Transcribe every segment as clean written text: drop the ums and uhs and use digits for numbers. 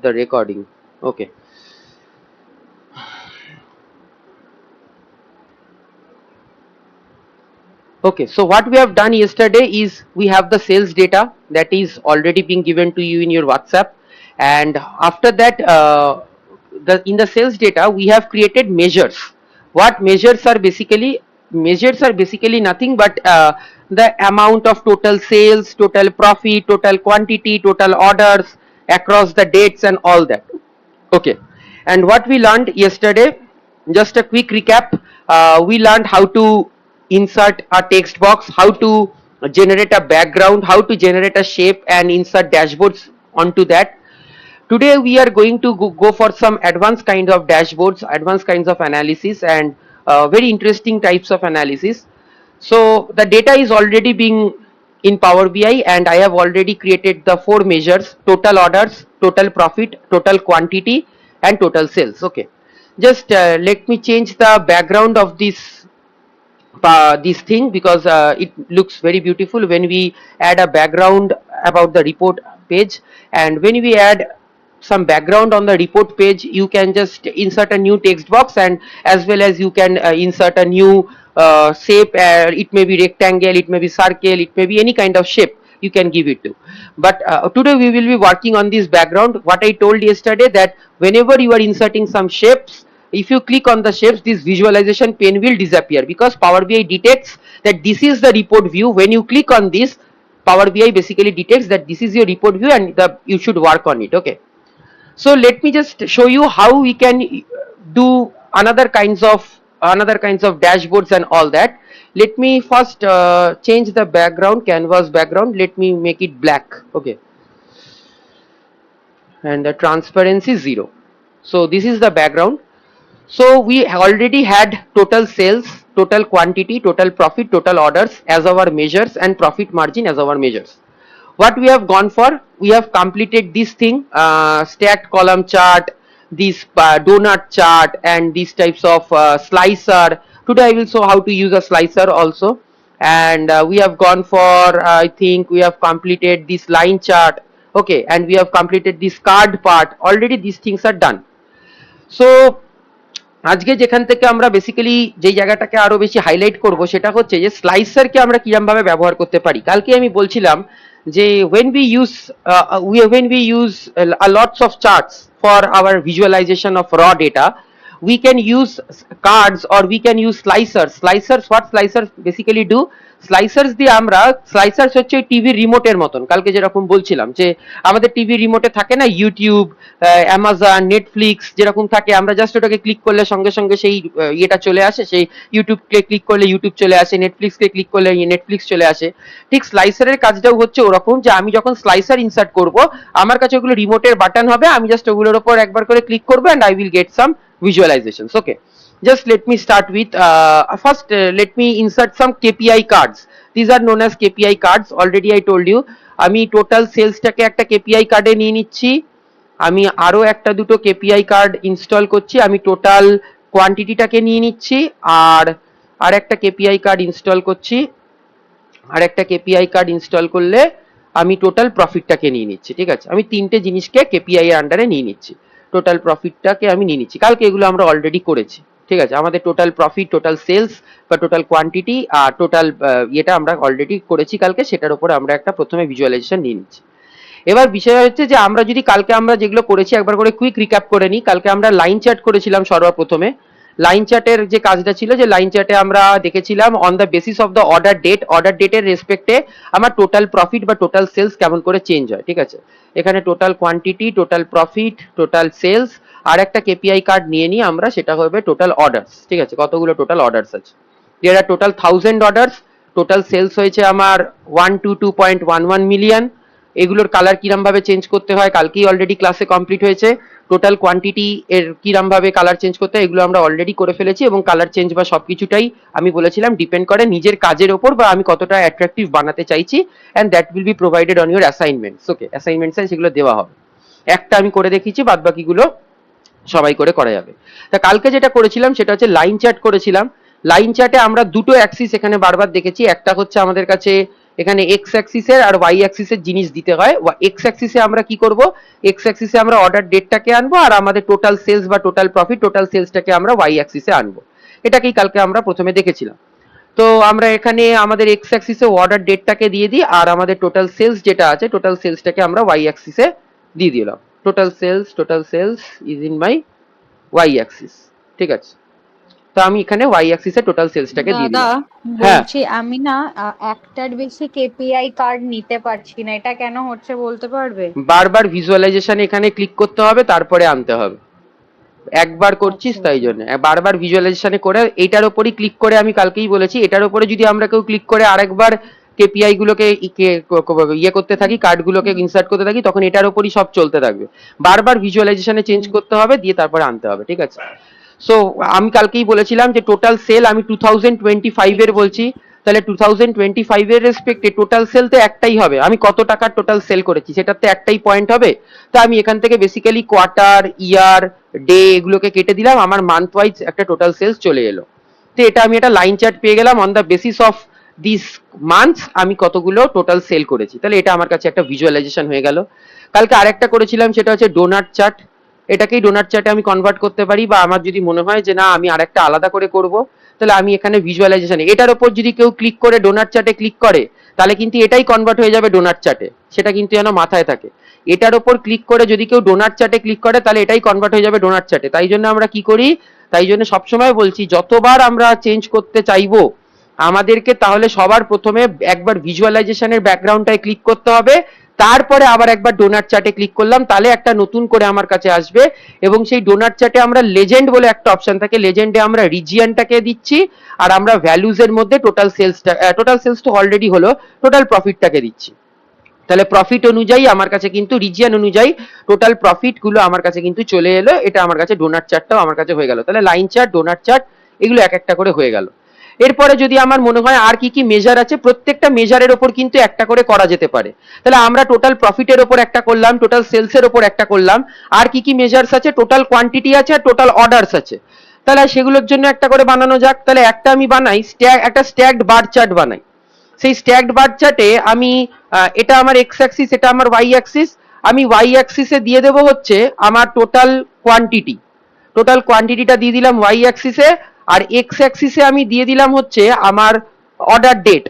the recording. Okay. Okay, so what we have done yesterday is we have the sales data that is already being given to you in your WhatsApp, and after that, in the sales data we have created measures. What measures are basically? Measures are basically nothing but the amount of total sales, total profit, total quantity, total orders across the dates and all that. Okay, and what we learned yesterday, just a quick recap. We learned how to insert a text box, how to generate a background, how to generate a shape and insert dashboards onto that. Today we are going to go for some advanced kind of dashboards, advanced kinds of analysis, and very interesting types of analysis. So the data is already being in Power BI, and I have already created the four measures: total orders, total profit, total quantity, and total sales. Okay, just let me change the background of this thing, because it looks very beautiful when we add a background about the report page. And when we add some background on the report page, you can just insert a new text box, and as well as you can insert a new shape. It may be rectangle, it may be circle, it may be any kind of shape you can give it to. But today we will be working on this background. What I told yesterday, that whenever you are inserting some shapes, if you click on the shapes, this visualization pane will disappear, because Power BI detects that this is the report view. When you click on this, Power BI basically detects that this is your report view, and you should work on it. Okay, so let me just show you how we can do another kinds of dashboards and all that. Let me first change the background, canvas background. Let me make it black. Okay, and the transparency 0. So this is the background. So we already had total sales, total quantity, total profit, total orders as our measures, and profit margin as our measures. What we have gone for, we have completed this thing, stacked column chart, this donut chart, and these types of slicer. Today I will show how to use a slicer also. And we have gone for, I think we have completed this line chart. Okay, and we have completed this card part. Already these things are done. So আজকে যেখান থেকে আমরা basically যে জায়গাটাকে আরো বেশি highlight করব, সেটা হচ্ছে যে স্লাইসারকে আমরা কিরকম ভাবে ব্যবহার করতে পারি। কালকে আমি বলছিলাম যে when we use a lots of charts for our visualization of raw data, we can use cards or we can use slicers. What slicers basically do, স্লাইসার্স দিয়ে আমরা, স্লাইসার্স হচ্ছে টিভি রিমোটের মতন। কালকে যেরকম বলছিলাম যে আমাদের টিভি রিমোটে থাকে না ইউটিউব, অ্যামাজন, নেটফ্লিক্স যেরকম থাকে, আমরা জাস্ট ওটাকে ক্লিক করলে সঙ্গে সঙ্গে সেই ইয়েটা চলে আসে, সেই ইউটিউবকে ক্লিক করলে ইউটিউব চলে আসে, নেটফ্লিক্সকে ক্লিক করলে নেটফ্লিক্স চলে আসে। ঠিক স্লাইসারের কাজটাও হচ্ছে ওরকম, যে আমি যখন স্লাইসার ইনসার্ট করব, আমার কাছে ওগুলো রিমোটের বাটন হবে, আমি জাস্ট ওগুলোর উপর একবার করে ক্লিক করবো and I will get some visualizations. Okay, just let me start with first let me insert some KPI cards. These are known as KPI cards. Already I told you, আমি total সেলসটাকে একটা KPI কার্ডে নিয়ে নিচ্ছি, আমি আরো একটা দুটো KPI card install করছি, আমি টোটাল কোয়ান্টিটিটাকে নিয়ে নিচ্ছি, আর আরেকটা KPI কার্ড ইনস্টল করছি, আরেকটা KPI কার্ড ইনস্টল করলে আমি টোটাল প্রফিটটাকে নিয়ে নিচ্ছি। ঠিক আছে, আমি তিনটে জিনিসকে KPI এর আন্ডারে নিয়ে নিচ্ছি। টোটাল প্রফিটটাকে আমি নিয়ে নিচ্ছি, কালকে এগুলো আমরা অলরেডি করেছি। ঠিক আছে, আমাদের টোটাল প্রফিট, টোটাল সেলস বা টোটাল কোয়ান্টিটি আর টোটাল এটা আমরা অলরেডি করেছি কালকে, সেটার উপরে আমরা একটা প্রথমে ভিজুয়ালাইজেশন নিয়ে নিচ্ছি। এবার বিষয় হচ্ছে যে আমরা যদি কালকে আমরা যেগুলো করেছি একবার করে কুইক রিক্যাপ করে নিই। কালকে আমরা লাইন চার্ট করেছিলাম সর্বপ্রথমে। লাইন চার্টের যে কাজটা ছিল, যে লাইন চার্টে আমরা দেখেছিলাম on the basis of the order ডেটের রেসপেক্টে আমার টোটাল প্রফিট বা টোটাল সেলস কেমন করে চেঞ্জ হয়। ঠিক আছে, এখানে total quantity, total profit, total sales, আর একটা KPI কার্ড নিয়ে নিই আমরা, সেটা হবে টোটাল অর্ডার্স। ঠিক আছে, কতগুলো টোটাল অর্ডার্স আছে, এরা টোটাল 1000 অর্ডার্স, টোটাল সেলস হয়েছে আমার 122.11 মিলিয়ন। এগুলোর কালার কিরম ভাবে চেঞ্জ করতে হয় কালকেই অলরেডি ক্লাসে কমপ্লিট হয়েছে। টোটাল কোয়ান্টিটি এর কিরম ভাবে কালার চেঞ্জ করতে হয় এগুলো আমরা অলরেডি করে ফেলেছি, এবং কালার চেঞ্জ বা সবকিছুটাই আমি বলেছিলাম ডিপেন্ড করে নিজের কাজের ওপর বা আমি কতটা অ্যাট্রাকটিভ বানাতে চাইছি, and that will be provided on your assignments. Okay, assignments সেগুলো দেওয়া হবে। একটা আমি করে দেখিয়েছি, বাদ বাকিগুলো সবাই করে করা যাবে। তা কালকে যেটা করেছিলাম সেটা হচ্ছে লাইন চার্ট করেছিলাম। লাইন চার্টে আমরা দুটো অ্যাক্সিস এখানে বারবার দেখেছি, একটা হচ্ছে আমাদের কাছে এখানে এক্স অ্যাক্সিসের আর ওয়াই অ্যাক্সিসের জিনিস দিতে হয়। এক্স অ্যাক্সিসে আমরা কি করব, এক্স অ্যাক্সিসে আমরা অর্ডার ডেটটাকে আনবো, আর আমাদের টোটাল সেলস বা টোটাল প্রফিট, টোটাল সেলসটাকে আমরা ওয়াই অ্যাক্সিসে আনবো। এটাকেই কালকে আমরা প্রথমে দেখেছিলাম। তো আমরা এখানে আমাদের এক্স অ্যাক্সিসে অর্ডার ডেটটাকে দিয়ে দিই, আর আমাদের টোটাল সেলস যেটা আছে, টোটাল সেলসটাকে আমরা ওয়াই অ্যাক্সিসে দিয়ে দিলাম। Total sales is in my Y axis. ঠিক আছে, তো আমি এখানে ওয়াই অ্যাক্সিসে টোটাল সেলসটাকে দিয়ে দাদা দিলাম। হ্যাঁ, বলছি আমি না একটার বেশি কেপিআই কার্ড নিতে পারছি না, এটা কেন হচ্ছে বলতে পারবে? বারবার ভিজুয়ালাইজেশন এখানে ক্লিক করতে হবে, তারপরে আনতে হবে। একবার করছিস আচ্ছা তাই জন্য বারবার ভিজুয়ালাইজেশনে করে এটার উপরই ক্লিক করে, আমি কালকেই বলেছি এটার উপরে যদি আমরা কেউ ক্লিক করে আরেকবার কেপিআই গুলোকে ইয়ে করতে থাকি, কার্ডগুলোকে ইনসার্ট করতে থাকি, তখন এটার উপরই সব চলতে থাকবে। বারবার ভিজুয়ালাইজেশনে চেঞ্জ করতে হবে, দিয়ে তারপরে আনতে হবে। ঠিক আছে, সো আমি কালকেই বলেছিলাম যে টোটাল সেল আমি 2025 এর বলছি, তাহলে 2025 এর রেসপেক্টে টোটাল সেল তো একটাই হবে। আমি কত টাকার টোটাল সেল করেছি সেটাতে একটাই পয়েন্ট হবে। তো আমি এখান থেকে বেসিক্যালি কোয়ার্টার, ইয়ার, ডে এগুলোকে কেটে দিলাম, আমার মান্থ ওয়াইজ একটা টোটাল সেলস চলে এলো। তো এটা আমি একটা লাইন চার্ট পেয়ে গেলাম, on the basis of this months আমি কতগুলো টোটাল সেল করেছি। তাহলে এটা আমার কাছে একটা ভিজুয়ালাইজেশন হয়ে গেল। কালকে আরেকটা করেছিলাম, সেটা হচ্ছে ডোনাট চার্ট। এটাকেই ডোনাট চার্টে আমি কনভার্ট করতে পারি, বা আমার যদি মনে হয় যে না আমি আরেকটা আলাদা করে করব, তাহলে আমি এখানে ভিজুয়ালাইজেশন এটার উপর যদি কেউ ক্লিক করে ডোনাট চার্টে ক্লিক করে, তাহলে কিন্তু এটাই কনভার্ট হয়ে যাবে ডোনাট চার্টে। সেটা কিন্তু যেন মাথায় থাকে। এটার উপর ক্লিক করে যদি কেউ ডোনাট চার্টে ক্লিক করে, তাহলে এটাই কনভার্ট হয়ে যাবে ডোনাট চার্টে। তাই জন্য আমরা কি করি, তাই জন্য সবসময় বলছি যতবার আমরা চেঞ্জ করতে চাইবো আমাদেরকে, তাহলে সবার প্রথমে একবার ভিজুয়ালাইজেশনের ব্যাকগ্রাউন্ডটায় ক্লিক করতে হবে, তারপরে আবার একবার ডোনাট চার্টে ক্লিক করলাম, তাহলে একটা নতুন করে আমার কাছে আসবে। এবং সেই ডোনাট চার্টে আমরা লেজেন্ড বলে একটা অপশন থাকে, লেজেন্ডে আমরা রিজিয়নটাকে দিচ্ছি, আর আমরা ভ্যালুজ এর মধ্যে টোটাল সেলস তো অলরেডি হলো, টোটাল প্রফিটটাকে দিচ্ছি। তাহলে প্রফিট অনুযায়ী আমার কাছে কিন্তু রিজিয়ন অনুযায়ী টোটাল প্রফিট গুলো আমার কাছে কিন্তু চলে এলো। এটা আমার কাছে ডোনাট চার্টটাও আমার কাছে হয়ে গেল। তাহলে লাইন চার্ট, ডোনাট চার্ট এগুলো এক একটা করে হয়ে গেল। এরপরে যদি আমার মনে হয় আর কি কি মেজার আছে, প্রত্যেকটা মেজারের ওপর কিন্তু একটা করে করা যেতে পারে। তাহলে আমরা টোটাল প্রফিটের ওপর একটা করলাম, টোটাল সেলস এর ওপর একটা করলাম, আর কি কি মেজার্স আছে, টোটাল কোয়ান্টিটি আছে, আর টোটাল অর্ডারস আছে। তাহলে সেগুলোর জন্য একটা করে বানানো যাক। তাহলে একটা আমি বানাই, একটা স্ট্যাকড বার চার্ট বানাই। সেই স্ট্যাকড বার চার্টে আমি এটা আমার এক্স অ্যাক্সিস, এটা আমার ওয়াই অ্যাক্সিস। আমি ওয়াই অ্যাক্সিসে দিয়ে দেবো হচ্ছে আমার টোটাল কোয়ান্টিটি, টোটাল কোয়ান্টিটিটা দিয়ে দিলাম ওয়াই অ্যাক্সিসে। আর এক্স অ্যাক্সিসে আমি দিয়ে দিলাম হচ্ছে আমার অর্ডার ডেট।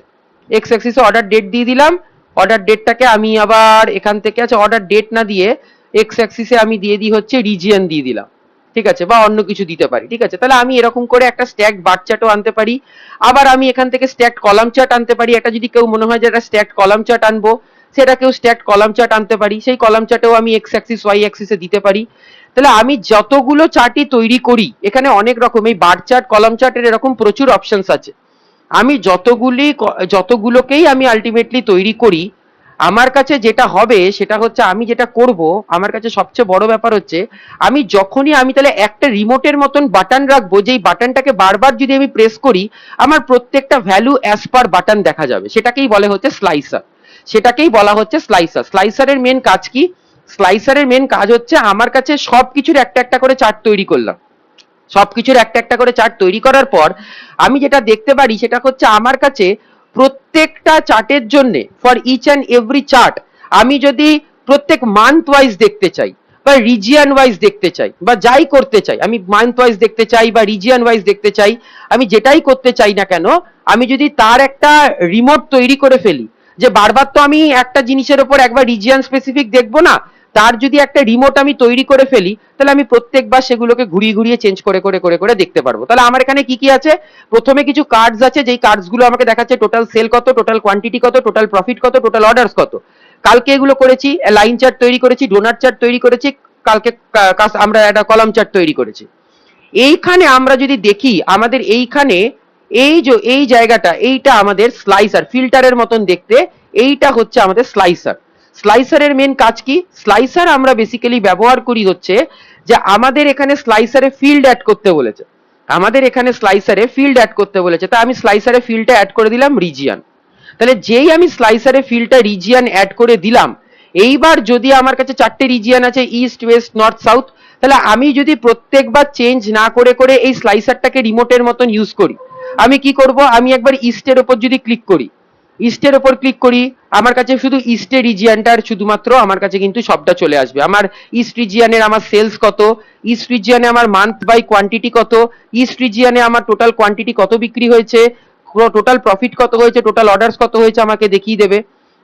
এক্স অ্যাক্সিসে অর্ডার ডেট দিয়ে দিলাম। অর্ডার ডেটটাকে আমি আবার এখান থেকে আছে অর্ডার ডেট না দিয়ে এক্স অ্যাক্সিসে আমি দিয়ে দিই হচ্ছে রিজিয়ন দিয়ে দিলাম। ঠিক আছে, বা অন্য কিছু দিতে পারি। ঠিক আছে, তাহলে আমি এরকম করে একটা স্ট্যাক বার চার্টও আনতে পারি। আবার আমি এখান থেকে স্ট্যাক কলাম চার্ট আনতে পারি। এটা যদি কেউ মনে হয় যে একটা স্ট্যাক কলাম চার্ট আনবো, সেটা কেউ স্ট্যাক কলাম চার্ট আনতে পারি। সেই কলাম চার্টেও আমি এক্স অ্যাক্সিস ওয়াই অ্যাক্সিসে দিতে পারি। তাহলে আমি যতগুলো চার্টই তৈরি করি, এখানে অনেক রকম এই বার চার্ট, কলাম চার্টের এরকম প্রচুর অপশনস আছে। আমি যতগুলোকেই আমি আলটিমেটলি তৈরি করি, আমার কাছে যেটা হবে সেটা হচ্ছে আমি যেটা করব, আমার কাছে সবচেয়ে বড় ব্যাপার হচ্ছে আমি যখনই আমি তাহলে একটা রিমোটের মতন বাটন রাখবো, যেই বাটনটাকে বারবার যদি আমি প্রেস করি আমার প্রত্যেকটা ভ্যালু অ্যাজ পার বাটন দেখা যাবে। সেটাকেই বলে হচ্ছে স্লাইসার। সেটাকেই বলা হচ্ছে স্লাইসার। স্লাইসারের মেন কাজ কি? স্লাইসারের মেন কাজ হচ্ছে আমার কাছে সবকিছুর একটা একটা করে চার্ট তৈরি করলাম। সবকিছুর একটা একটা করে চার্ট তৈরি করার পর আমি যেটা দেখতে পারি সেটা হচ্ছে আমার কাছে প্রত্যেকটা চার্টের জন্য, for each and every chart, আমি যদি প্রত্যেক মান্থ ওয়াইজ দেখতে চাই বা রিজিয়ন ওয়াইজ দেখতে চাই বা যাই করতে চাই, আমি মান্থ ওয়াইজ দেখতে চাই বা রিজিয়ন ওয়াইজ দেখতে চাই, আমি যেটাই করতে চাই না কেন, আমি যদি তার একটা রিমোট তৈরি করে ফেলি, যে বারবার তো আমি একটা জিনিসের উপর একবার রিজিয়ন স্পেসিফিক দেখবো না, তার যদি একটা রিমোট আমি তৈরি করে ফেলি, তাহলে আমি প্রত্যেকবার সেগুলোকে ঘুরিয়ে ঘুরিয়ে চেঞ্জ করে করে করে করে দেখতে পারবো। তাহলে আমার এখানে কি কি আছে, প্রথমে কিছু কার্ডস আছে, যেই কার্ডস গুলো আমাকে দেখাচ্ছে টোটাল সেল কত, টোটাল কোয়ান্টিটি কত, টোটাল প্রফিট কত, টোটাল অর্ডার্স কত। কালকে এগুলো করেছি, লাইন চার্ট তৈরি করেছি, ডোনাট চার্ট তৈরি করেছি, কালকে আমরা একটা কলাম চার্ট তৈরি করেছি। এইখানে আমরা যদি দেখি আমাদের এইখানে এই জায়গাটা, এইটা আমাদের স্লাইসার, ফিল্টারের মতন দেখতে, এইটা হচ্ছে আমাদের স্লাইসার। স্লাইসারের মেন কাজ কি? স্লাইসার আমরা বেসিক্যালি ব্যবহার করি হচ্ছে যে আমাদের এখানে স্লাইসারে ফিল্ড অ্যাড করতে বলেছে, আমাদের এখানে স্লাইসারে ফিল্ড অ্যাড করতে বলেছে, তা আমি স্লাইসারে ফিল্ডটা অ্যাড করে দিলাম রিজিয়ন। তাহলে যেই আমি স্লাইসারে ফিল্ডটা রিজিয়ন অ্যাড করে দিলাম, এইবার যদি আমার কাছে চারটে রিজিয়ন আছে, ইস্ট, ওয়েস্ট, নর্থ, সাউথ, তাহলে আমি যদি প্রত্যেকবার চেঞ্জ না করে করে এই স্লাইসারটাকে রিমোটের মতন ইউজ করি, আমি কি করব, আমি একবার ইস্টের উপর যদি ক্লিক করি, ইস্টের ওপর ক্লিক করি, আমার কাছে শুধু ইস্টের রিজিয়নটার শুধুমাত্র আমার কাছে কিন্তু সবটা চলে আসবে। আমার ইস্ট রিজিয়নের আমার সেলস কত, ইস্ট রিজিয়নে আমার মান্থ বাই কোয়ান্টিটি কত, ইস্ট রিজিয়নে আমার টোটাল কোয়ান্টিটি কত বিক্রি হয়েছে, টোটাল প্রফিট কত হয়েছে, টোটাল অর্ডার্স কত হয়েছে আমাকে দেখিয়ে দেবে।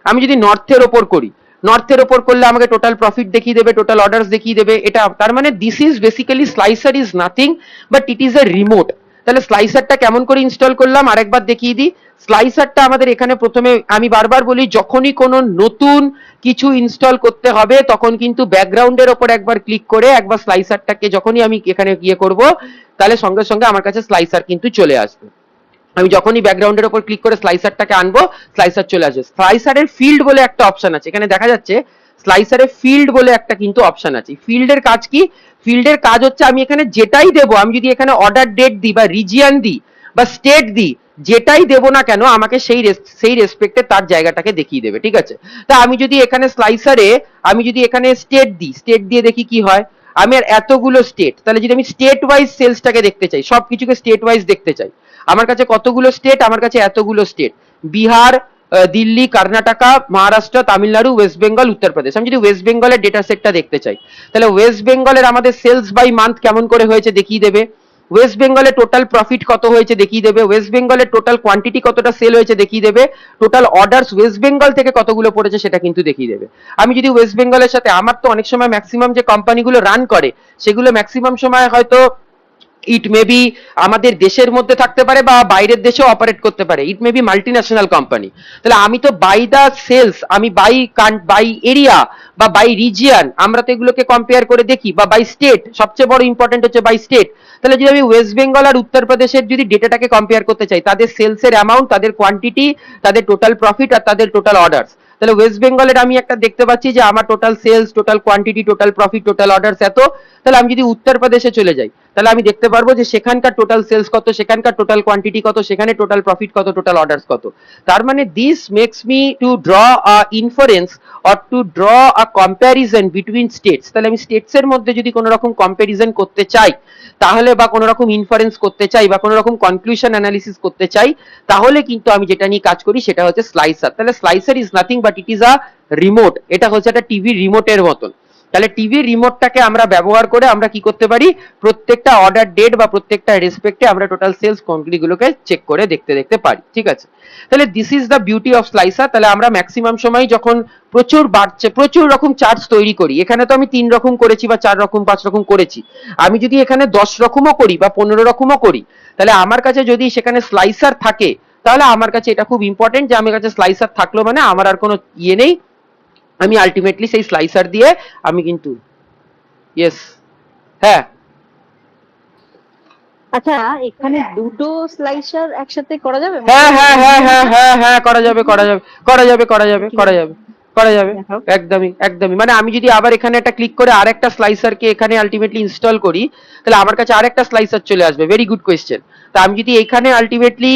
আমি যদি নর্থের ওপর করি, নর্থের ওপর করলে আমাকে টোটাল প্রফিট দেখিয়ে দেবে, টোটাল অর্ডার্স দেখিয়ে দেবে। এটা তার মানে this is basically slicer is nothing but it is a remote. তাহলে স্লাইসারটা কেমন করে ইনস্টল করলাম আরেকবার দেখিয়ে দিই। স্লাইসারটা আমাদের এখানে প্রথমে, আমি বারবার বলি, যখনই কোনো নতুন কিছু ইনস্টল করতে হবে তখন কিন্তু ব্যাকগ্রাউন্ডের ওপর একবার ক্লিক করে একবার স্লাইসারটাকে যখনই আমি এখানে গিয়ে করব, তাহলে সঙ্গে সঙ্গে আমার কাছে স্লাইসার কিন্তু চলে আসবে। আমি যখনই ব্যাকগ্রাউন্ডের উপর ক্লিক করে স্লাইসারটাকে আনবো, স্লাইসার চলে আসবে। স্লাইসারের ফিল্ড বলে একটা অপশন আছে, এখানে দেখা যাচ্ছে স্লাইসারের ফিল্ড বলে একটা কিন্তু অপশন আছে। ফিল্ডের কাজ কি? ফিল্ডের কাজ হচ্ছে আমি এখানে যেটাই দেবো, আমি যদি এখানে অর্ডার ডেট দিই বা রিজিয়ন দিই বা স্টেট দিই, যেটাই দেবো না কেন আমাকে সেই রেসপেক্টে তার জায়গাটাকে দেখিয়ে দেবে, ঠিক আছে? তা আমি যদি এখানে স্লাইসারে আমি যদি এখানে স্টেট দিই, স্টেট দিয়ে দেখি কি হয়। আমি আর এতগুলো স্টেট, তাহলে যদি আমি স্টেট ওয়াইজ সেলসটাকে দেখতে চাই, সবকিছুকে স্টেট ওয়াইজ দেখতে চাই, আমার কাছে কতগুলো স্টেট, আমার কাছে এতগুলো স্টেট, বিহার, দিল্লি, কর্ণাটকা, মহারাষ্ট্র, তামিলনাড়ু, ওয়েস্ট বেঙ্গল, উত্তরপ্রদেশ। আমি যদি ওয়েস্ট বেঙ্গলের ডেটা সেটটা দেখতে চাই, তাহলে ওয়েস্ট বেঙ্গলের আমাদের সেলস বাই মান্থ কেমন করে হয়েছে দেখিয়ে দেবে, ওয়েস্ট বেঙ্গলের টোটাল প্রফিট কত হয়েছে দেখিয়ে দেবে, ওয়েস্ট বেঙ্গলের টোটাল কোয়ান্টিটি কতটা সেল হয়েছে দেখিয়ে দেবে, টোটাল অর্ডার্স ওয়েস্ট বেঙ্গল থেকে কতগুলো পড়েছে সেটা কিন্তু দেখিয়ে দেবে। আমি যদি ওয়েস্ট বেঙ্গলের সাথে, আমার তো অনেক সময় ম্যাক্সিমাম যে কোম্পানিগুলো রান করে সেগুলো ম্যাক্সিমাম সময় হয়তো ইট মে বি আমাদের দেশের মধ্যে থাকতে পারে বা বাইরের দেশেও অপারেট করতে পারে, it may be multinational company. তাহলে আমি তো বাই দা সেলস, আমি বাই এরিয়া বা বাই রিজিয়ন, আমরা তো এগুলোকে কম্পেয়ার করে দেখি, বা বাই স্টেট, সবচেয়ে বড় ইম্পর্টেন্ট হচ্ছে বাই স্টেট। তাহলে যদি আমি ওয়েস্ট বেঙ্গল আর উত্তরপ্রদেশের যদি ডেটাটাকে কম্পেয়ার করতে চাই, তাদের সেলসের অ্যামাউন্ট, তাদের কোয়ান্টিটি, তাদের টোটাল প্রফিট আর তাদের টোটাল অর্ডার্স, তাহলে ওয়েস্ট বেঙ্গলের আমি একটা দেখতে পাচ্ছি যে আমার total sales, total quantity, total profit, total orders এত। তাহলে আমি যদি উত্তরপ্রদেশে চলে যাই, তাহলে আমি দেখতে পারবো যে সেখানকার টোটাল সেলস কত, সেখানকার টোটাল কোয়ান্টিটি কত, সেখানে টোটাল প্রফিট কত, টোটাল অর্ডার্স কত। তার মানে this makes me to draw a inference or to draw a comparison between states. তাহলে আমি স্টেটস এর মধ্যে যদি কোনো রকম কম্প্যারিজন করতে চাই, তাহলে বা কোনো রকম ইনফারেন্স করতে চাই বা কোনো রকম কনক্লুশন অ্যানালিসিস করতে চাই, তাহলে কিন্তু আমি যেটা নিয়ে কাজ করি সেটা হচ্ছে স্লাইসার। তাহলে slicer is nothing but it is a remote. এটা হচ্ছে একটা টিভি রিমোটের মতন। তাহলে টিভি রিমোটটাকে আমরা ব্যবহার করে আমরা কি করতে পারি, প্রত্যেকটা অর্ডার ডেট বা প্রত্যেকটা রেসপেক্টে আমরা টোটাল সেলস কোয়ান্টিটি গুলোকে চেক করে দেখতে পারি, ঠিক আছে? তাহলে this is the beauty of slicer. তাহলে আমরা ম্যাক্সিমাম সময় যখন প্রচুর বাড়ছে, প্রচুর রকম চার্টস তৈরি করি, এখানে তো আমি 3 রকম করেছি বা 4 রকম 5 রকম করেছি, আমি যদি এখানে 10 রকমও করি বা 15 রকমও করি, তাহলে আমার কাছে যদি সেখানে স্লাইসার থাকে, তাহলে আমার কাছে এটা খুব ইম্পর্টেন্ট যে আমার কাছে স্লাইসার থাকলো মানে আমার আর কোনো ইয়ে নেই, আমি আলটিমেটলি সেই স্লাইসার দিয়ে আমি কিন্তু ইয়েস, হ্যাঁ আচ্ছা, এখানে দুটো স্লাইসার একসাথে করা যাবে? হ্যাঁ হ্যাঁ হ্যাঁ হ্যাঁ হ্যাঁ হ্যাঁ করা যাবে, করা যাবে, করা যাবে, করা যাবে, করা যাবে, করা যাবে, দেখাও। একদমই একদমই। মানে আমি যদি আবার এখানে একটা ক্লিক করে আরেকটা স্লাইসারকে এখানে আলটিমেটলি ইনস্টল করি, তাহলে আমার কাছে আরেকটা স্লাইসার চলে আসবে। Very good question. তা আমি যদি এখানে আলটিমেটলি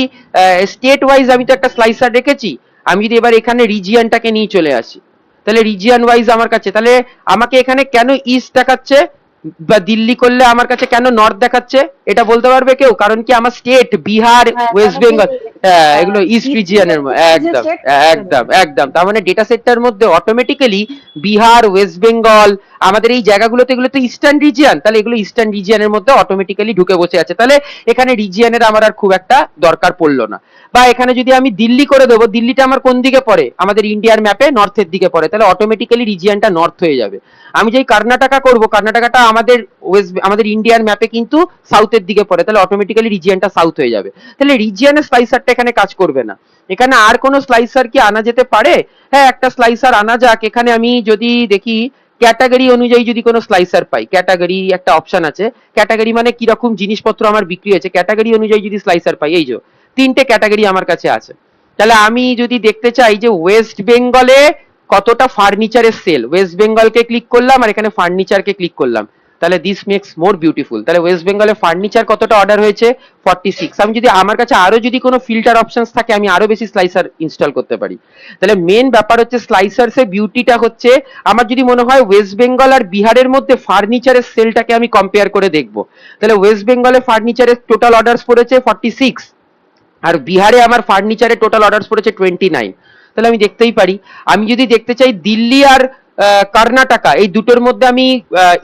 স্টেট ওয়াইজ আমি তো একটা স্লাইসার রেখেছি, আমি যদি এবার এখানে রিজিয়নটাকে নিয়ে চলে আসি, তাহলে রিজিয়ন ওয়াইজ আমার কাছে, তাহলে আমাকে এখানে কেন ইস্ট দেখাচ্ছে বা দিল্লি করলে আমার কাছে কেন নর্থ দেখাচ্ছে, এটা বলতে পারবে কেউ? কারণ কি আমার স্টেট বিহার, ওয়েস্ট বেঙ্গল, এগুলো ইস্ট রিজিয়নের, একদম একদম একদম। তার মানে ডেটা সেটটার মধ্যে অটোমেটিক্যালি বিহার, ওয়েস্ট বেঙ্গল, আমাদের এই জায়গাগুলোতে, এগুলো তো ইস্টার্ন রিজিয়ন, তাহলে এগুলো ইস্টার্ন রিজিয়নের মধ্যে অটোমেটিক্যালি ঢুকে বসে আছে। তাহলে এখানে রিজিয়নের আমার আর খুব একটা দরকার পড়লো না। বা এখানে যদি আমি দিল্লি করে দেবো, দিল্লিটা আমার কোন দিকে পড়ে, আমাদের ইন্ডিয়ার ম্যাপে নর্থের দিকে পড়ে, তাহলে অটোমেটিক্যালি রিজিয়নটা নর্থ হয়ে যাবে। আমি যেই কর্ণাটকা করবো, কর্ণাটকাটা আমাদের আমাদের ইন্ডিয়ার ম্যাপে কিন্তু সাউথের দিকে পড়ে, তাহলে অটোমেটিক্যালি রিজিয়নটা সাউথ হয়ে যাবে। তাহলে রিজিয়নের স্লাইসারটা এখানে কাজ করবে না। এখানে আর কোনো স্লাইসার কি আনা যেতে পারে? হ্যাঁ, একটা স্লাইসার আনা যাক। এখানে আমি যদি দেখি ক্যাটাগরি অনুযায়ী যদি কোনো স্লাইসার পাই, ক্যাটাগরি একটা অপশন আছে, ক্যাটাগরি মানে কিরকম জিনিসপত্র আমার বিক্রি হয়েছে, ক্যাটাগরি অনুযায়ী যদি স্লাইসার পাই, এই যে 3টে ক্যাটাগরি আমার কাছে আছে। তাহলে আমি যদি দেখতে চাই যে ওয়েস্ট বেঙ্গলে কতটা ফার্নিচারের সেল, ওয়েস্ট বেঙ্গলকে ক্লিক করলাম আর এখানে ফার্নিচারকে ক্লিক করলাম, তাহলে দিস মেক্স মোর বিউটিফুল। তাহলে ওয়েস্ট বেঙ্গলে ফার্নিচার কতটা অর্ডার হয়েছে, 46। আমি যদি আমার কাছে আরো যদি কোনো ফিল্টার অপশনস থাকে, আমি আরো বেশি স্লাইসার ইনস্টল করতে পারি। তাহলে মেন ব্যাপার হচ্ছে স্লাইসারসের বিউটিটা হচ্ছে, আমার যদি মনে হয় ওয়েস্ট বেঙ্গল আর বিহারের মধ্যে ফার্নিচারের সেলটাকে আমি কম্পেয়ার করে দেখবো, তাহলে ওয়েস্ট বেঙ্গলে ফার্নিচারের টোটাল অর্ডার্স পড়েছে 46, আর বিহারে আমার ফার্নিচারে টোটাল অর্ডারস পড়েছে 29। তাহলে আমি দেখতেই পারি, আমি যদি দেখতে চাই দিল্লি আর কর্ণাটকা এই দুটোর মধ্যে আমি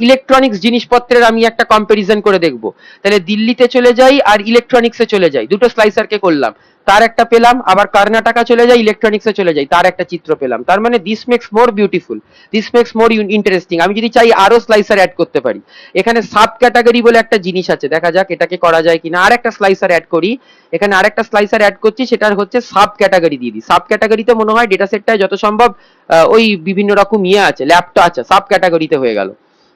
ইলেকট্রনিক্স জিনিসপত্রের আমি একটা কম্পারিজন করে দেখব, তাহলে দিল্লিতে চলে যাই আর ইলেকট্রনিক্সে চলে যাই, দুটো স্লাইসারকে করলাম, তার একটা পেলাম, আবার কর্ণাটকা চলে যাই ইলেকট্রনিক্সে চলে যাই, তার একটা চিত্র পেলাম। তার মানে this makes more beautiful, this makes more interesting. আমি যদি চাই আরো স্লাইসার অ্যাড করতে পারি, এখানে সাব ক্যাটাগরি বলে একটা জিনিস আছে, দেখা যাক এটাকে করা যায় কিনা। আর একটা স্লাইসার অ্যাড করি, এখানে আরেকটা স্লাইসার অ্যাড করছি, সেটা হচ্ছে সাব ক্যাটাগরি দিয়ে দিই। সাব ক্যাটাগরিতে মনে হয় ডেটা সেটটায় যত সম্ভব ওই বিভিন্ন রকম আছে, ল্যাপটপ আছে, সাব ক্যাটাগরিতে হয়ে গেল।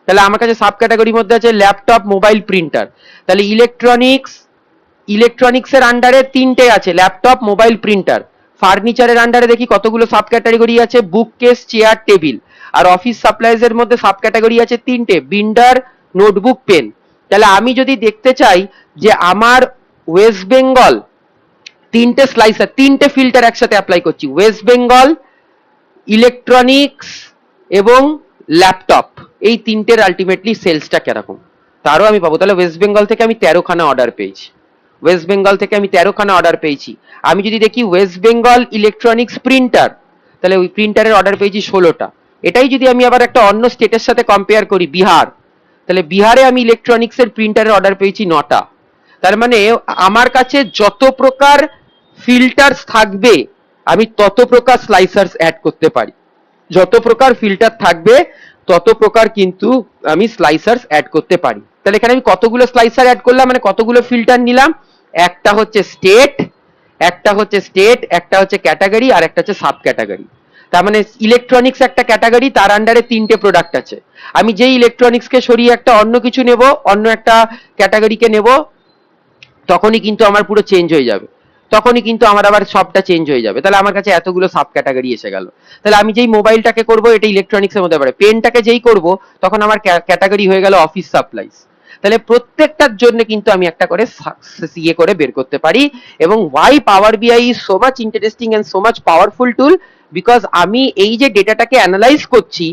তাহলে আমার কাছে সাব ক্যাটাগরির মধ্যে আছে ল্যাপটপ, মোবাইল, প্রিন্টার। তাহলে ইলেকট্রনিক্সের আন্ডারে তিনটে আছে, ল্যাপটপ, মোবাইল, প্রিন্টার। ফার্নিচারের আন্ডারে দেখি কতগুলো সাব ক্যাটাগরি আছে, বুক কেস, চেয়ার, টেবিল। আর অফিস সাপ্লাইজ এর মধ্যে সাব ক্যাটাগরি আছে তিনটে, বিন্ডার, নোটবুক, পেন। তাহলে আমি যদি দেখতে চাই যে আমার ওয়েস্ট বেঙ্গল তিনটে স্লাইসার, তিনটে ফিল্টার একসাথে অ্যাপ্লাই করছি, ওয়েস্ট বেঙ্গল, ইলেকট্রনিক্স এবং ল্যাপটপ, এই তিনটের আলটিমেটলি সেলসটা কিরকম তারও আমি পাবো। তাহলে ওয়েস্ট বেঙ্গল থেকে আমি 13খানা অর্ডার পেয়েছি, ওয়েস্ট বেঙ্গল থেকে আমি 13খানা অর্ডার পেয়েছি। আমি যদি দেখি ওয়েস্ট বেঙ্গল ইলেকট্রনিক্স প্রিন্টার, তাহলে ওই প্রিন্টারের অর্ডার পেয়েছি 16টা। এটাই যদি আমি আবার একটা অন্য স্টেটের সাথে কম্পেয়ার করি, বিহার, তাহলে বিহারে আমি ইলেকট্রনিক্সের প্রিন্টারের অর্ডার পেয়েছি 9টা। তার মানে আমার কাছে যত প্রকার ফিল্টার্স থাকবে আমি তত প্রকার স্লাইসার্স অ্যাড করতে পারি, যত প্রকার ফিল্টার থাকবে তত প্রকার কিন্তু আমি স্লাইসার্স অ্যাড করতে পারি। তাহলে এখানে আমি কতগুলো স্লাইসার অ্যাড করলাম, মানে কতগুলো ফিল্টার নিলাম, একটা হচ্ছে স্টেট, একটা হচ্ছে ক্যাটাগরি, আর একটা হচ্ছে সাব ক্যাটাগরি। তার মানে ইলেকট্রনিক্স একটা ক্যাটাগরি, তার আন্ডারে তিনটে প্রোডাক্ট আছে। আমি যেই ইলেকট্রনিক্সকে সরিয়ে একটা অন্য কিছু নেব, অন্য একটা ক্যাটাগরিকে নেব, তখনই কিন্তু আমার পুরো চেঞ্জ হয়ে যাবে, তখনই কিন্তু আমার আবার সবটা চেঞ্জ হয়ে যাবে। তাহলে আমার কাছে এতগুলো সাব ক্যাটাগরি এসে গেল। তাহলে আমি যেই মোবাইলটাকে করব এটা ইলেকট্রনিক্স এর মধ্যে পড়ে, পেনটাকে যেই করব তখন আমার ক্যাটাগরি হয়ে গেল অফিস সাপ্লাইজ। তাহলে প্রত্যেকটার জন্য কিন্তু আমি একটা করে সিএ করে বের করতে পারি। এবং why Power BI is so much interesting and so much powerful tool, because আমি এই যে ডেটাটাকে অ্যানালাইজ করছি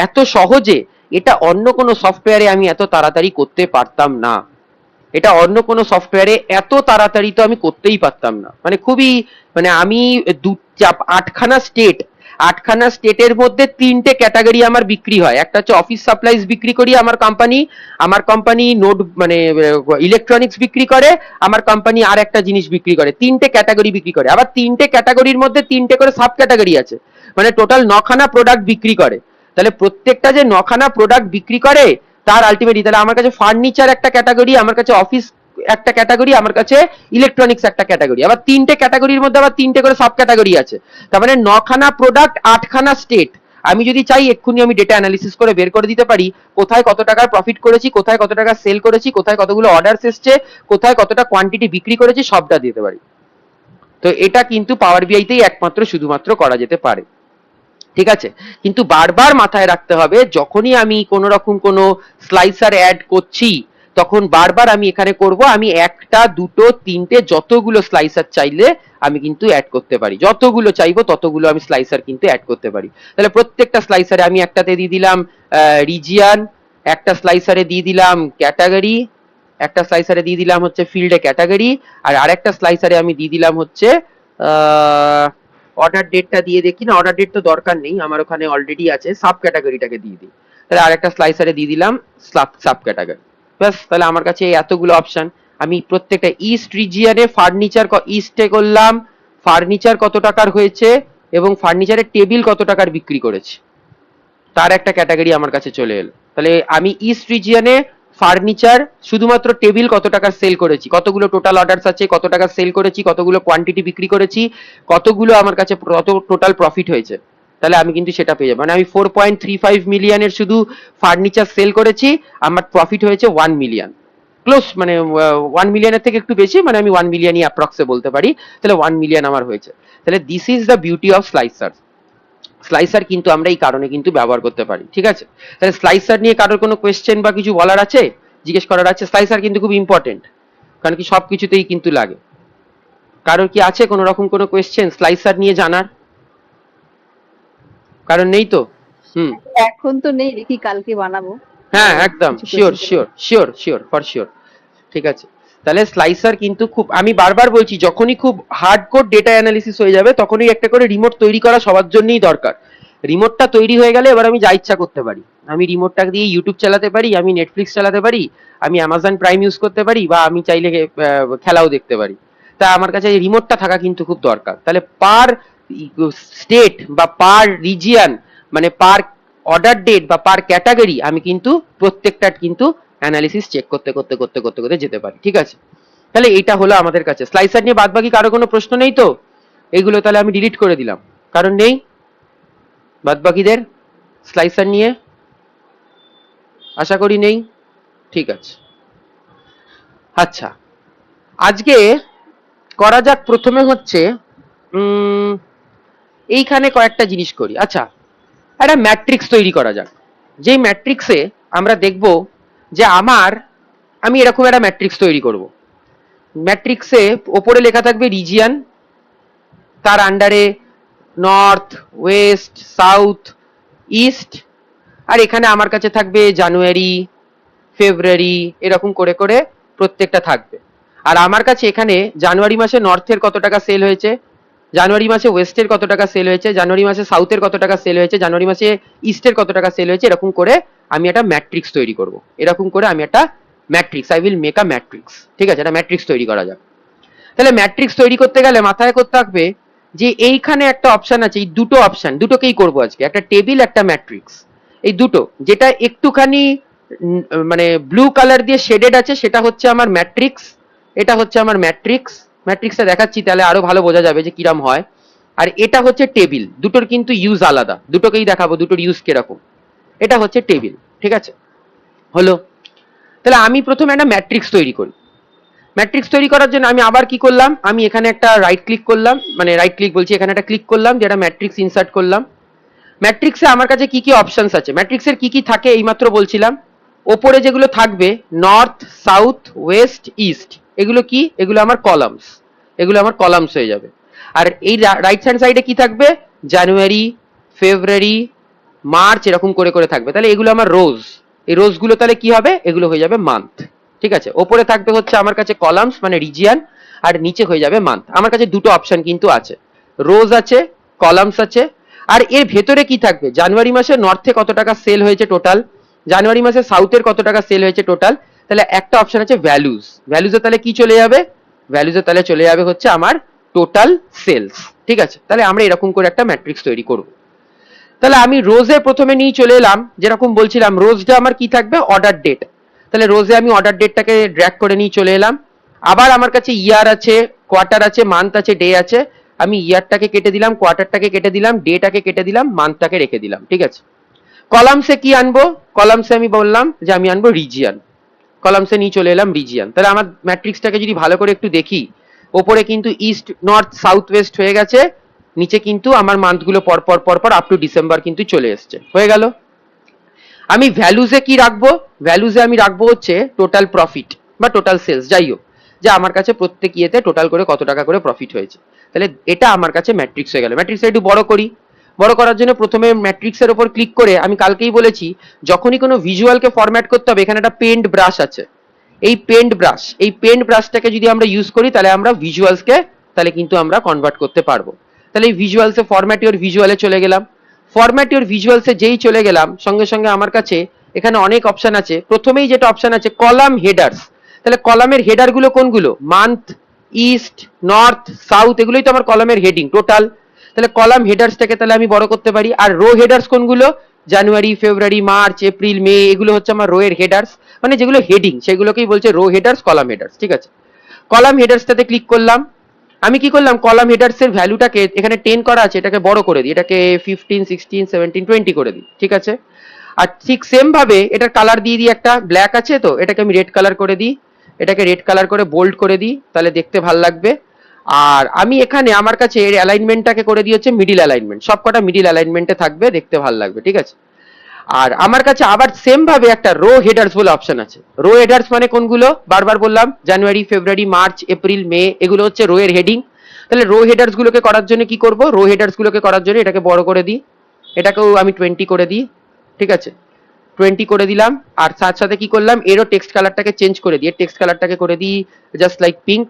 এত সহজে, এটা অন্য কোনো সফটওয়্যারে আমি এত তাড়াতাড়ি করতে পারতাম না, এটা অন্য কোনো সফটওয়্যারে এত তাড়াতাড়ি তো আমি করতেই পারতাম না। মানে খুবই, মানে আমি 8খানা স্টেটের মধ্যে 3টে ক্যাটাগরি আমার বিক্রি হয়। একটা হচ্ছে অফিস সাপ্লাইজ বিক্রি করি আমার কোম্পানি নোট মানে ইলেকট্রনিক্স বিক্রি করে, আমার কোম্পানি আর একটা জিনিস বিক্রি করে, 3টে ক্যাটাগরি বিক্রি করে। আবার 3টে ক্যাটাগরির মধ্যে 3টে করে সাব ক্যাটাগরি আছে, মানে টোটাল 9খানা প্রোডাক্ট বিক্রি করে। তাহলে প্রত্যেকটা যে 9খানা প্রোডাক্ট বিক্রি করে তার আলটিমেটলি, তাহলে আমার কাছে ফার্নিচার একটা ক্যাটাগরি, আমার কাছে অফিস একটা ক্যাটাগরি, আমার কাছে ইলেকট্রনিক্স একটা ক্যাটাগরি, আবার 3টে ক্যাটাগরির মধ্যে আবার 3টে করে সাব ক্যাটাগরি আছে। তার মানে 9খানা প্রোডাক্ট, 8খানা স্টেট। আমি যদি চাই এক্ষুনি আমি ডেটা অ্যানালিসিস করে বের করে দিতে পারি কোথায় কত টাকার প্রফিট করেছি, কোথায় কত টাকা সেল করেছি, কোথায় কতগুলো অর্ডারস এসছে, কোথায় কতটা কোয়ান্টিটি বিক্রি করেছি, সবটা দিতে পারি। তো এটা কিন্তু পাওয়ার বিআইতেই একমাত্র শুধুমাত্র করা যেতে পারে, ঠিক আছে। কিন্তু বারবার মাথায় রাখতে হবে যখনই আমি কোনো রকম কোনো স্লাইসার অ্যাড করছি তখন বারবার আমি এখানে করব, আমি একটা, দুটো, তিনটে, যতগুলো স্লাইসার চাইলে আমি কিন্তু অ্যাড করতে পারি, যতগুলো চাইবো ততগুলো আমি স্লাইসার কিন্তু অ্যাড করতে পারি। তাহলে প্রত্যেকটা স্লাইসারে আমি একটাতে দিয়ে দিলাম রিজিয়ন, একটা স্লাইসারে দিয়ে দিলাম ক্যাটাগরি, একটা স্লাইসারে দিয়ে দিলাম হচ্ছে ফিল্ডে ক্যাটাগরি, আর আরেকটা স্লাইসারে আমি দিয়ে দিলাম হচ্ছে অর্ডার ডেটটা দিয়ে দেখি না, অর্ডার ডেট তো দরকার নেই, আমার ওখানে অলরেডি আছে, সাব ক্যাটাগরিটাকে দিয়ে দিই। তাহলে আরেকটা স্লাইসারে দিয়ে দিলাম সাব ক্যাটাগরি, ব্যাস। তাহলে আমার কাছে এতগুলো অপশন, আমি প্রত্যেকটা ইস্ট রিজিয়নে ফার্নিচার ইস্টে করলাম, ফার্নিচার কত টাকার হয়েছে এবং ফার্নিচারের টেবিল কত টাকার বিক্রি করেছে, তার একটা ক্যাটাগরি আমার কাছে চলে এলো। তাহলে আমি ইস্ট রিজিয়নে ফার্নিচার শুধুমাত্র টেবিল কত টাকার সেল করেছি, কতগুলো টোটাল অর্ডারস আছে, কত টাকা সেল করেছি, কতগুলো কোয়ান্টিটি বিক্রি করেছি, কতগুলো আমার কাছে কত টোটাল প্রফিট হয়েছে, তাহলে আমি কিন্তু সেটা পেয়ে যাবো। মানে আমি 4.35 মিলিয়নের শুধু ফার্নিচার সেল করেছি, আমার প্রফিট হয়েছে 1 মিলিয়ন ক্লোজ, মানে 1 মিলিয়নের থেকে একটু বেশি, মানে আমি 1 মিলিয়নই অ্যাপ্রক্সে বলতে পারি। তাহলে 1 মিলিয়ন আমার হয়েছে। তাহলে this is the beauty of slicer. Slicer কিন্তু আমরা এই কারণে কিন্তু ব্যবহার করতে পারি, ঠিক আছে। তাহলে স্লাইসার নিয়ে কারোর কোনো কোয়েশ্চেন বা কিছু বলার আছে, জিজ্ঞেস করার আছে? স্লাইসার কিন্তু খুব ইম্পর্টেন্ট, কারণ কি সব কিছুতেই কিন্তু লাগে। কারোর কি আছে কোনো রকম কোনো কোয়েশ্চেন স্লাইসার নিয়ে জানার? কারণ নেই তো? এখন তো নেই, দেখি কালকে বানাবো। হ্যাঁ একদম sure sure sure sure for sure, ঠিক আছে। তাহলে স্লাইসার কিন্তু খুব, আমি বারবার বলছি, যখনই খুব হার্ডকোর ডেটা অ্যানালিসিস হয়ে যাবে তখনই একটা করে রিমোট তৈরি করা সবার জন্যই দরকার। রিমোটটা তৈরি হয়ে গেলে এবার আমি যা ইচ্ছা করতে পারি, আমি রিমোটটা দিয়ে ইউটিউব চালাতে পারি, আমি নেটফ্লিক্স চালাতে পারি, আমি অ্যামাজন প্রাইম ইউজ করতে পারি, বা আমি চাইলে খেলাও দেখতে পারি। তা আমার কাছে এই রিমোটটা থাকা কিন্তু খুব দরকার। তাহলে পার স্টেট বা পার রিজিয়ন, মানে পার অর্ডার ডেট বা পার ক্যাটাগরি আমি কিন্তু প্রত্যেকটার কিন্তু অ্যানালিসিস চেক করতে করতে করতে করতে করতে যেতে পারি। ঠিক আছে, তাহলে এটা হলো আমাদের কাছে স্লাইসার নিয়ে। বাদ বাকি কারো কোনো প্রশ্ন নেই তো? এইগুলো তাহলে আমি ডিলিট করে দিলাম, কারণ নেই বাদ বাকিদের স্লাইসার নিয়ে, আশা করি নেই। ঠিক আছে, আচ্ছা আজকে করা যাক প্রথমে হচ্ছে এইখানে কয়েকটা জিনিস করি। আচ্ছা, একটা ম্যাট্রিক্স তৈরি করা যাক, যেই ম্যাট্রিক্সে আমরা দেখব যে আমি এরকম একটা ম্যাট্রিক্স তৈরি করব। ম্যাট্রিক্সে ওপরে লেখা থাকবে রিজিয়ন, তার আন্ডারে নর্থ, ওয়েস্ট, সাউথ, ইস্ট, আর এখানে আমার কাছে থাকবে জানুয়ারি, ফেব্রুয়ারি, এরকম করে করে প্রত্যেকটা থাকবে। আর আমার কাছে এখানে জানুয়ারি মাসে নর্থের কত টাকা সেল হয়েছে, জানুয়ারি মাসে ওয়েস্টের কত টাকা সেল হয়েছে, জানুয়ারি মাসে সাউথের কত টাকা সেল হয়েছে, জানুয়ারি মাসে ইস্টের কত টাকা সেল হয়েছে, এরকম করে আমি একটা ম্যাট্রিক্স তৈরি করব। এরকম করে আমি একটা matrix, I will make a matrix. ঠিক আছে, একটা ম্যাট্রিক্স তৈরি করা যাক। তাহলে ম্যাট্রিক্স তৈরি করতে গেলে মাথায় করতে থাকবে যে এইখানে একটা অপশন আছে, এই দুটো অপশন, দুটোকেই করব আজকে, একটা টেবিল একটা ম্যাট্রিক্স। এই দুটো, যেটা একটুখানি মানে ব্লু কালার দিয়ে শেডেড আছে সেটা হচ্ছে আমার ম্যাট্রিক্স, এটা হচ্ছে আমার ম্যাট্রিক্স। ম্যাট্রিক্সটা দেখাচ্ছি তাহলে আরো ভালো বোঝা যাবে যে কিরম হয়। আর এটা হচ্ছে টেবিল, দুটোর কিন্তু ইউজ আলাদা, দুটোকেই দেখাবো দুটোর ইউজ কিরকম। এটা হচ্ছে টেবিল, ঠিক আছে, হলো। তাহলে আমি প্রথমে একটা ম্যাট্রিক্স তৈরি করি। ম্যাট্রিক্স তৈরি করার জন্য আমি আবার কি করলাম, আমি এখানে একটা রাইট ক্লিক করলাম, মানে রাইট ক্লিক বলছি, এখানে একটা ক্লিক করলাম, যেটা ম্যাট্রিক্স ইনসার্ট করলাম। ম্যাট্রিক্সে আমার কাছে কি কি অপশনস আছে, ম্যাট্রিক্সের কি কি থাকে এইমাত্র বলছিলাম। ওপরে যেগুলো থাকবে নর্থ, সাউথ, ওয়েস্ট, ইস্ট, এগুলো কি, এগুলো আমার কলামস, এগুলো আমার কলামস হয়ে যাবে। আর এই রাইট হ্যান্ড সাইডে কি থাকবে, জানুয়ারি, ফেব্রুয়ারি, মার্চ, এরকম করে করে থাকবে। তাহলে এগুলো আমার রোজ, এই রোজ গুলো তাহলে কি হবে, এগুলো হয়ে যাবে মান্থ। ঠিক আছে, ওপরে থাকবে হচ্ছে আমার কাছে কলামস মানে রিজিয়ন, আর নিচে হয়ে যাবে মান্থ। আমার কাছে দুটো অপশন কিন্তু আছে, রোজ আছে, কলামস আছে। আর এর ভেতরে কি থাকবে, জানুয়ারি মাসে নর্থে কত টাকা সেল হয়েছে টোটাল, জানুয়ারি মাসে সাউথের কত টাকা সেল হয়েছে টোটাল। তাহলে একটা অপশন আছে ভ্যালুজ, ভ্যালুজে তাহলে কি চলে যাবে, ভ্যালুজে তাহলে চলে যাবে হচ্ছে আমার টোটাল সেলস। ঠিক আছে, তাহলে আমরা এরকম করে একটা ম্যাট্রিক্স তৈরি করব। তাহলে আমি রোজে প্রথমে নিয়ে চলে এলাম, যেরকম বলছিলাম রোজটা আমার কি থাকবে, অর্ডার ডেট। তাহলে রোজে আমি অর্ডার ডেটটাকে ড্র্যাগ করে নিয়ে চলে এলাম। আবার আমার কাছে ইয়ার আছে, কোয়ার্টার আছে, মান্থ আছে, ডে আছে। আমি ইয়ারটাকে কেটে দিলাম, কোয়ার্টারটাকে কেটে দিলাম, ডেটাকে কেটে দিলাম, মান্থটাকে রেখে দিলাম। ঠিক আছে, কলামসে কি আনবো, কলামসে আমি বললাম যে আমি আনবো রিজিয়ন, কলামসে নিয়ে চলে এলাম রিজিয়ন। তাহলে আমার ম্যাট্রিক্সটাকে যদি ভালো করে একটু দেখি, ওপরে কিন্তু ইস্ট, নর্থ, সাউথ, ওয়েস্ট হয়ে গেছে, নিচে কিন্তু আমার মান্থগুলো পরপর পরপর আপ টু ডিসেম্বর কিন্তু চলে এসছে, হয়ে গেল। আমি ভ্যালুজে কি রাখবো, ভ্যালুজে আমি রাখবো হচ্ছে টোটাল প্রফিট বা টোটাল সেলস, যাই হোক, যে আমার কাছে প্রত্যেক ইয়েতে টোটাল করে কত টাকা করে প্রফিট হয়েছে। তাহলে এটা আমার কাছে ম্যাট্রিক্স হয়ে গেল। ম্যাট্রিক্স একটু বড় করি, বড় করার জন্য প্রথমে ম্যাট্রিক্সের উপর ক্লিক করে, আমি কালকেই বলেছি যখনই কোনো ভিজুয়ালকে ফরম্যাট করতে হবে এখানে একটা পেন্ট ব্রাশ আছে, এই পেন্ট ব্রাশ, এই পেন্ট ব্রাশটাকে যদি আমরা ইউজ করি তাহলে আমরা ভিজুয়ালসকে তাহলে কিন্তু আমরা কনভার্ট করতে পারবো। তাহলে এই ভিজুয়ালসে ফরম্যাট ইওর ভিজুয়ালে চলে গেলাম। ফরম্যাট ইওর ভিজুয়ালসে যেই চলে গেলাম, সঙ্গে সঙ্গে আমার কাছে এখানে অনেক অপশন আছে। প্রথমেই যেটা অপশন আছে কলাম হেডার্স, তাহলে কলামের হেডার গুলো কোনগুলো, মান্থ, ইস্ট, নর্থ, সাউথ, এগুলোই তো আমার কলামের হেডিং টোটাল। তাহলে কলাম হেডার্সটাকে তাহলে আমি বড় করতে পারি। আর রো হেডার্স কোনগুলো, জানুয়ারি, ফেব্রুয়ারি, মার্চ, এপ্রিল, মে, এগুলো হচ্ছে আমার রো এর হেডার্স, মানে যেগুলো হেডিং সেগুলোকেই বলছে রো হেডার্স, কলাম হেডার্স। ঠিক আছে, কলাম হেডার্সটাতে ক্লিক করলাম। আমি কি করলাম, কলাম হেডার্স এর ভ্যালুটাকে এখানে 10 করা আছে, এটাকে বড় করে দিই, এটাকে 15, 16, 17, 20 করে দিই। ঠিক আছে, আর ঠিক সেম ভাবে এটার কালার দিয়ে দিই, একটা ব্ল্যাক আছে তো এটাকে আমি রেড কালার করে দিই, এটাকে রেড কালার করে বোল্ড করে দিই, তাহলে দেখতে ভাল লাগবে। আর আমি এখানে আমার কাছে এর অ্যালাইনমেন্টটাকে করে দিই হচ্ছে মিডিল অ্যালাইনমেন্ট, সবকটা মিডিল অ্যালাইনমেন্টে থাকবে, দেখতে ভাল লাগবে। ঠিক আছে, আর আমার কাছে আবার সেম ভাবে একটা রো হেডার্স বলে অপশন আছে। রো হেডার্স মানে কোনগুলো, বারবার বললাম জানুয়ারি, ফেব্রুয়ারি, মার্চ, এপ্রিল, মে, এগুলো হচ্ছে রো এর হেডিং। তাহলে রো হেডার্স গুলোকে করার জন্য কি করব, রো হেডার্স গুলোকে করার জন্য এটাকে বড় করে দিই, এটাকেও আমি 20 করে দিই। ঠিক আছে, 20 করে দিলাম, আর সাথে সাথে কি করলাম, এরও টেক্সট কালারটাকে চেঞ্জ করে দিই, টেক্সট কালারটাকে করে দিই জাস্ট লাইক পিঙ্ক।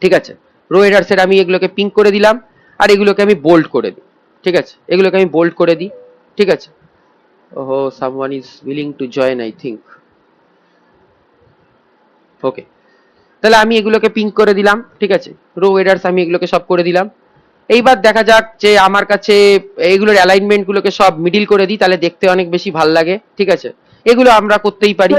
ঠিক আছে, রো হেডার্স এর আমি এগুলোকে পিঙ্ক করে দিলাম, আর এগুলোকে আমি বোল্ড করে দিই। ঠিক আছে, এগুলোকে আমি বোল্ড করে দিই। ঠিক আছে, ওহো someone is willing to join I think. Okay, তাহলে আমি এগুলোকে পিঙ্ক করে দিলাম। ঠিক আছে, রো হেডার্স আমি এগুলোকে সব করে দিলাম। এইবার দেখা যাক যে আমার কাছে এইগুলোর অ্যালাইনমেন্ট গুলোকে সব মিডিল করে দিই, তাহলে দেখতে অনেক বেশি ভাল লাগে। ঠিক আছে, এগুলো আমরা করতেই পারি।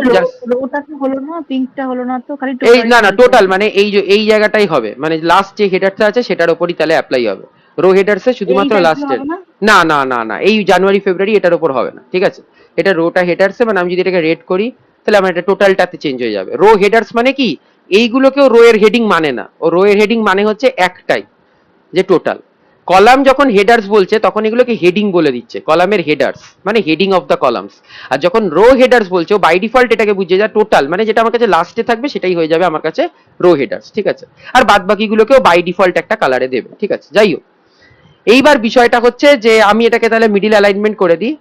রোটা তো হলো না, পিঙ্কটা হলো না, তো খালি এই টোটাল না না, টোটাল মানে এই যে এই জায়গাটাই হবে, মানে লাস্ট যে হেডারটা আছে সেটার উপরই তাহলে অ্যাপ্লাই হবে। রো হেডার্সে শুধুমাত্র লাস্টের, না না না না, এই জানুয়ারি ফেব্রুয়ারি এটার উপর হবে না। ঠিক আছে, এটা রোটা হেডার্সে, মানে আমি যদি এটাকে রেড করি তাহলে আমার এটা টোটালটাতে চেঞ্জ হয়ে যাবে। রো হেডার্স মানে কি, এইগুলোকেও রো এর হেডিং মানে না, ও রো এর হেডিং মানে হচ্ছে একটাই, যে টোটাল। কলাম যখন হেডার্স বলছে তখন এগুলোকে হেডিং বলে দিচ্ছে, কলামের হেডার্স মানে হেডিং অফ দ্য কলামস। আর যখন রো হেডার্স বলছে বাই ডিফল্ট এটাকে বুঝে যা টোটাল, মানে যেটা আমার কাছে লাস্টে থাকবে সেটাই হয়ে যাবে আমার কাছে রো হেডার্স। ঠিক আছে, আর বাদ বাকিগুলোকেও বাই ডিফল্ট একটা কালারে দেবে। ঠিক আছে, যাই হোক, এইবার বিষয়টা হচ্ছে যে আমি এটাকে তাহলে মিডিল অ্যালাইনমেন্ট করে দিই,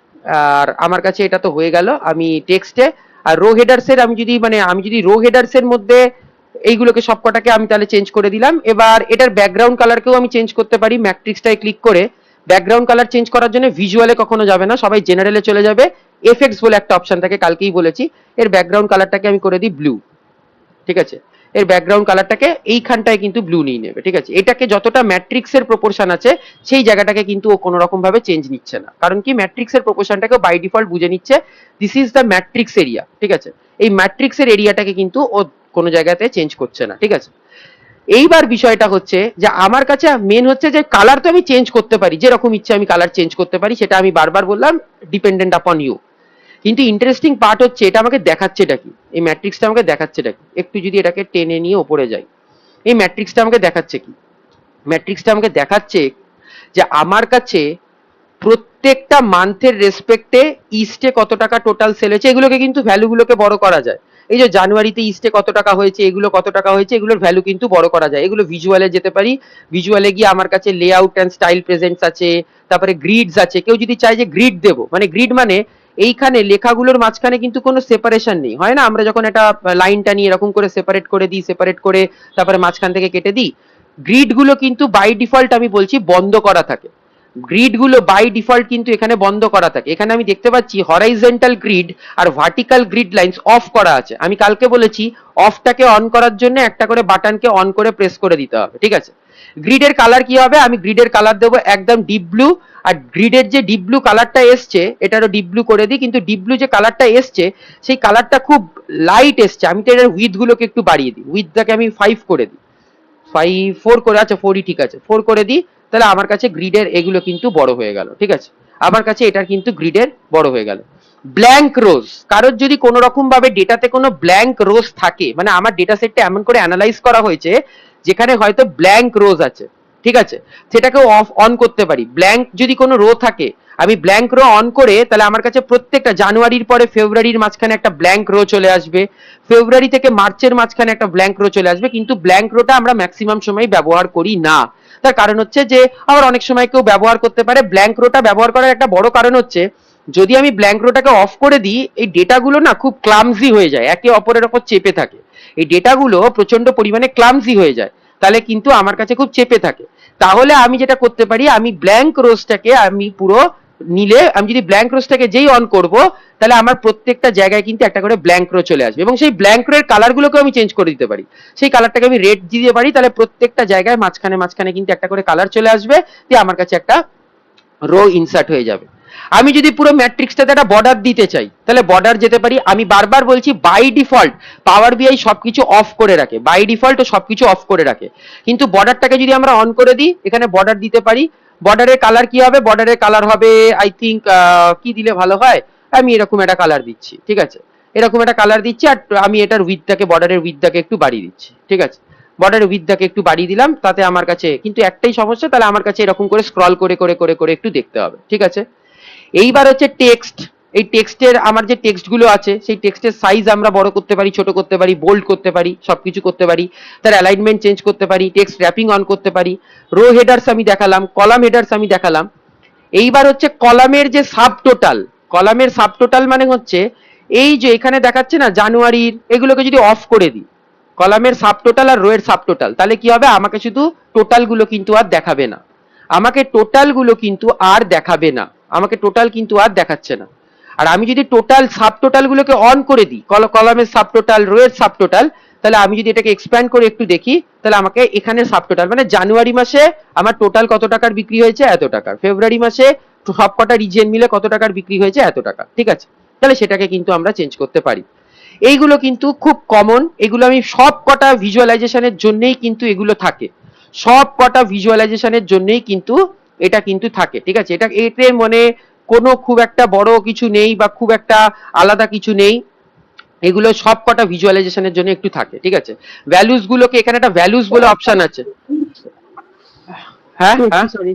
আর আমার কাছে এটা তো হয়ে গেল। আমি টেক্সটে আর রো হেডার্সের আমি যদি রো হেডার্সের মধ্যে এইগুলোকে সবকটাকে আমি তাহলে চেঞ্জ করে দিলাম। এবার এটার ব্যাকগ্রাউন্ড কালারকেও আমি চেঞ্জ করতে পারি, ম্যাট্রিক্সটায় ক্লিক করে। ব্যাকগ্রাউন্ড কালার চেঞ্জ করার জন্য ভিজুয়ালে কখনো যাবে না, সবাই জেনারেলে চলে যাবে। এফেক্টস বলে একটা অপশন থাকে, কালকেই বলেছি। এর ব্যাকগ্রাউন্ড কালারটাকে আমি করে দিই ব্লু। ঠিক আছে, এর ব্যাকগ্রাউন্ড কালারটাকে এইখানটায় কিন্তু ব্লু নিয়ে নেবে। ঠিক আছে, এটাকে যতটা ম্যাট্রিক্সের প্রপোর্শন আছে সেই জায়গাটাকে কিন্তু ও কোনো রকম ভাবে চেঞ্জ নিচ্ছে না, কারণ কি ম্যাট্রিক্সের প্রপোর্শনটাকে বাই ডিফল্ট বুঝে নিচ্ছে, this is the matrix area. ঠিক আছে, এই ম্যাট্রিক্সের এরিয়াটাকে কিন্তু ও কোনো জায়গাতে চেঞ্জ করছে না। ঠিক আছে, এইবার বিষয়টা হচ্ছে যে আমার কাছে মেন হচ্ছে যে কালার তো আমি চেঞ্জ করতে পারি, যেরকম ইচ্ছে আমি কালার চেঞ্জ করতে পারি, সেটা আমি বারবার বললাম ডিপেন্ডেন্ট আপন ইউ। কিন্তু ইন্টারেস্টিং পার্ট হচ্ছে এটা আমাকে দেখাচ্ছে এটা কি, এই ম্যাট্রিক্সটা আমাকে দেখাচ্ছে এটা কি। একটু যদি এটাকে টেনে নিয়ে ওপরে যাই, এই ম্যাট্রিক্সটা আমাকে দেখাচ্ছে কি, ম্যাট্রিক্সটা আমাকে দেখাচ্ছে যে আমার কাছে প্রত্যেকটা মান্থের রেসপেক্টে ইস্টে কত টাকা টোটাল সেল হয়েছে, এগুলোকে কিন্তু ভ্যালুগুলোকে বড় করা যায়। এই যে জানুয়ারিতে ইস্টে কত টাকা হয়েছে, এগুলো কত টাকা হয়েছে, এগুলোর ভ্যালু কিন্তু বড় করা যায়। এগুলো ভিজুয়ালে যেতে পারি, ভিজুয়ালে গিয়ে আমার কাছে লেআউট অ্যান্ড স্টাইল প্রেজেন্টস আছে, তারপরে গ্রিডস আছে। কেউ যদি চায় যে গ্রিড দেবো, মানে গ্রিড মানে এইখানে লেখাগুলোর মাঝখানে কিন্তু কোনো সেপারেশন নেই, হয় না আমরা যখন একটা লাইনটা নিয়ে এরকম করে সেপারেট করে দিই, সেপারেট করে তারপরে মাঝখান থেকে কেটে দিই। গ্রিড গুলো কিন্তু বাই ডিফল্ট আমি বলছি বন্ধ করা থাকে, গ্রিড গুলো বাই ডিফল্ট কিন্তু এখানে বন্ধ করা থাকে। এখানে আমি দেখতে পাচ্ছি হরাইজন্টাল গ্রিড আর ভার্টিক্যাল গ্রিড লাইন্স অফ করা আছে। আমি কালকে বলেছি অফটাকে অন করার জন্য একটা করে বাটনকে অন করে প্রেস করে দিতে হবে। ঠিক আছে, গ্রিডের কালার কি হবে, আমি গ্রিডের কালার দেবো একদম ডিপ ব্লু। আর গ্রিডের যে ডিপ ব্লু কালারটা এসছে এটারও ডিপ ব্লু করে দিই, কিন্তু ডিপ ব্লু যে কালারটা এসছে সেই কালারটা খুব লাইট এসছে। আমি তো এটার উইথ গুলোকে একটু বাড়িয়ে দিই, উইথটাকে আমি 5 করে দিই, 4 করে, আচ্ছা 4ই ঠিক আছে, 4 করে দিই। তাহলে আমার কাছে গ্রিডের এগুলো কিন্তু বড় হয়ে গেল। ঠিক আছে, আমার কাছে এটার কিন্তু গ্রিডের বড় হয়ে গেল। ব্ল্যাঙ্ক রোজ, কারোর যদি কোনো রকম ভাবে ডেটাতে কোনো ব্ল্যাঙ্ক রোজ থাকে, মানে আমার ডেটা সেটটা এমন করে অ্যানালাইজ করা হয়েছে যেখানে হয়তো ব্ল্যাঙ্ক রোজ আছে, ঠিক আছে, সেটাকেও অফ অন করতে পারি। ব্ল্যাঙ্ক যদি কোনো রো থাকে, আমি ব্ল্যাঙ্ক রো অন করে, তাহলে আমার কাছে প্রত্যেকটা জানুয়ারির পরে ফেব্রুয়ারির মাঝখানে একটা ব্ল্যাঙ্ক রো চলে আসবে, ফেব্রুয়ারি থেকে মার্চের মাঝখানে একটা ব্ল্যাঙ্ক রো চলে আসবে। কিন্তু ব্ল্যাঙ্ক রোটা আমরা ম্যাক্সিমাম সময় ব্যবহার করি না, তার কারণ হচ্ছে যে আবার অনেক সময় কেউ ব্যবহার করতে পারে। ব্ল্যাঙ্ক রোটা ব্যবহার করার একটা বড় কারণ হচ্ছে যদি আমি ব্ল্যাঙ্ক রোটাকে অফ করে দিই, এই ডেটাগুলো না খুব ক্লামজি হয়ে যায়, একে অপরের ওপর চেপে থাকে, এই ডেটাগুলো প্রচন্ড পরিমাণে ক্লামজি হয়ে যায়, তাহলে কিন্তু আমার কাছে খুব চেপে থাকে। তাহলে আমি যেটা করতে পারি, আমি ব্ল্যাঙ্ক রোজটাকে আমি পুরো নিলে, আমি যদি ব্ল্যাঙ্ক রোজটাকে যেই অন করব, তাহলে আমার প্রত্যেকটা জায়গায় কিন্তু একটা করে ব্ল্যাঙ্ক রো চলে আসবে, এবং সেই ব্ল্যাঙ্ক রো এর কালারগুলোকে আমি চেঞ্জ করে দিতে পারি। সেই কালারটাকে আমি রেড দিতে পারি, তাহলে প্রত্যেকটা জায়গায় মাঝখানে মাঝখানে কিন্তু একটা করে কালার চলে আসবে, দিয়ে আমার কাছে একটা রো ইনসার্ট হয়ে যাবে। আমি যদি পুরো ম্যাট্রিক্সটাতে একটা বর্ডার দিতে চাই, তাহলে বর্ডার যেতে পারি। আমি বারবার বলছি বাই ডিফল্ট পাওয়ার বিআই সবকিছু অফ করে রাখে, বাই ডিফল্ট ও সবকিছু অফ করে রাখে, কিন্তু বর্ডারটাকে যদি আমরা অন করে দিই, এখানে বর্ডার দিতে পারি। বর্ডারের কালার কি হবে, বর্ডারের কালার হবে আই থিঙ্ক, কি দিলে ভালো হয়, আমি এরকম একটা কালার দিচ্ছি। ঠিক আছে, এরকম একটা কালার দিচ্ছি, আর আমি এটার উইথটাকে, বর্ডারের উইথটাকে একটু বাড়িয়ে দিচ্ছি। ঠিক আছে, বর্ডারের উইথটাকে একটু বাড়িয়ে দিলাম, তাতে আমার কাছে কিন্তু একটাই সমস্যা, তাহলে আমার কাছে এরকম করে স্ক্রল করে করে করে করে একটু দেখতে হবে। ঠিক আছে, এইবার হচ্ছে টেক্সট। এই টেক্সটের আমার যে টেক্সট গুলো আছে, সেই টেক্সটের সাইজ আমরা বড় করতে পারি, ছোট করতে পারি, বোল্ড করতে পারি, সবকিছু করতে পারি। তার অ্যালাইনমেন্ট চেঞ্জ করতে পারি, টেক্সট র্যাপিং অন করতে পারি। রো হেডার্স আমি দেখালাম, কলাম হেডার্স আমি দেখালাম। এইবার হচ্ছে কলামের যে সাব টোটাল, কলামের সাবটোটাল মানে হচ্ছে এই যে এখানে দেখাচ্ছে না জানুয়ারির, এগুলোকে যদি অফ করে দিই, কলামের সাবটোটাল আর রো এর সাবটোটাল, তাহলে কি হবে, আমাকে শুধু টোটাল গুলো কিন্তু আর দেখাবে না, আমাকে টোটাল গুলো কিন্তু আর দেখাবে না, আমাকে টোটাল কিন্তু আর দেখাচ্ছে না। আর আমি যদি টোটাল সাবটোটাল গুলোকে অন করে দিই, কলামের সাবটোটাল, রো এর সাবটোটাল, তাহলে আমি যদি এটাকে এক্সপ্যান্ড করে একটু দেখি, তাহলে আমাকে এখানে সাবটোটাল মানে জানুয়ারি মাসে আমার টোটাল কত টাকার বিক্রি হয়েছে, এত টাকার, ফেব্রুয়ারি মাসে সব কটা রিজিয়ন মিলে কত টাকার বিক্রি হয়েছে, এত টাকা, ঠিক আছে। তাহলে সেটাকে কিন্তু আমরা চেঞ্জ করতে পারি। এইগুলো কিন্তু খুব কমন, এগুলো আমি সব কটা ভিজুয়ালাইজেশনের জন্যই কিন্তু এগুলো থাকে, সব কটা ভিজুয়ালাইজেশনের জন্যই কিন্তু এটা কিন্তু থাকে, ঠিক আছে। এটা এতে মানে কোনো খুব একটা বড় কিছু নেই বা খুব একটা আলাদা কিছু নেই, এগুলো সব কটা ভিজুয়ালাইজেশনের জন্য একটু থাকে, ঠিক আছে। ভ্যালুস গুলোকে এখানে একটা ভ্যালুস বলে অপশন আছে। হ্যাঁ হ্যাঁ সরি,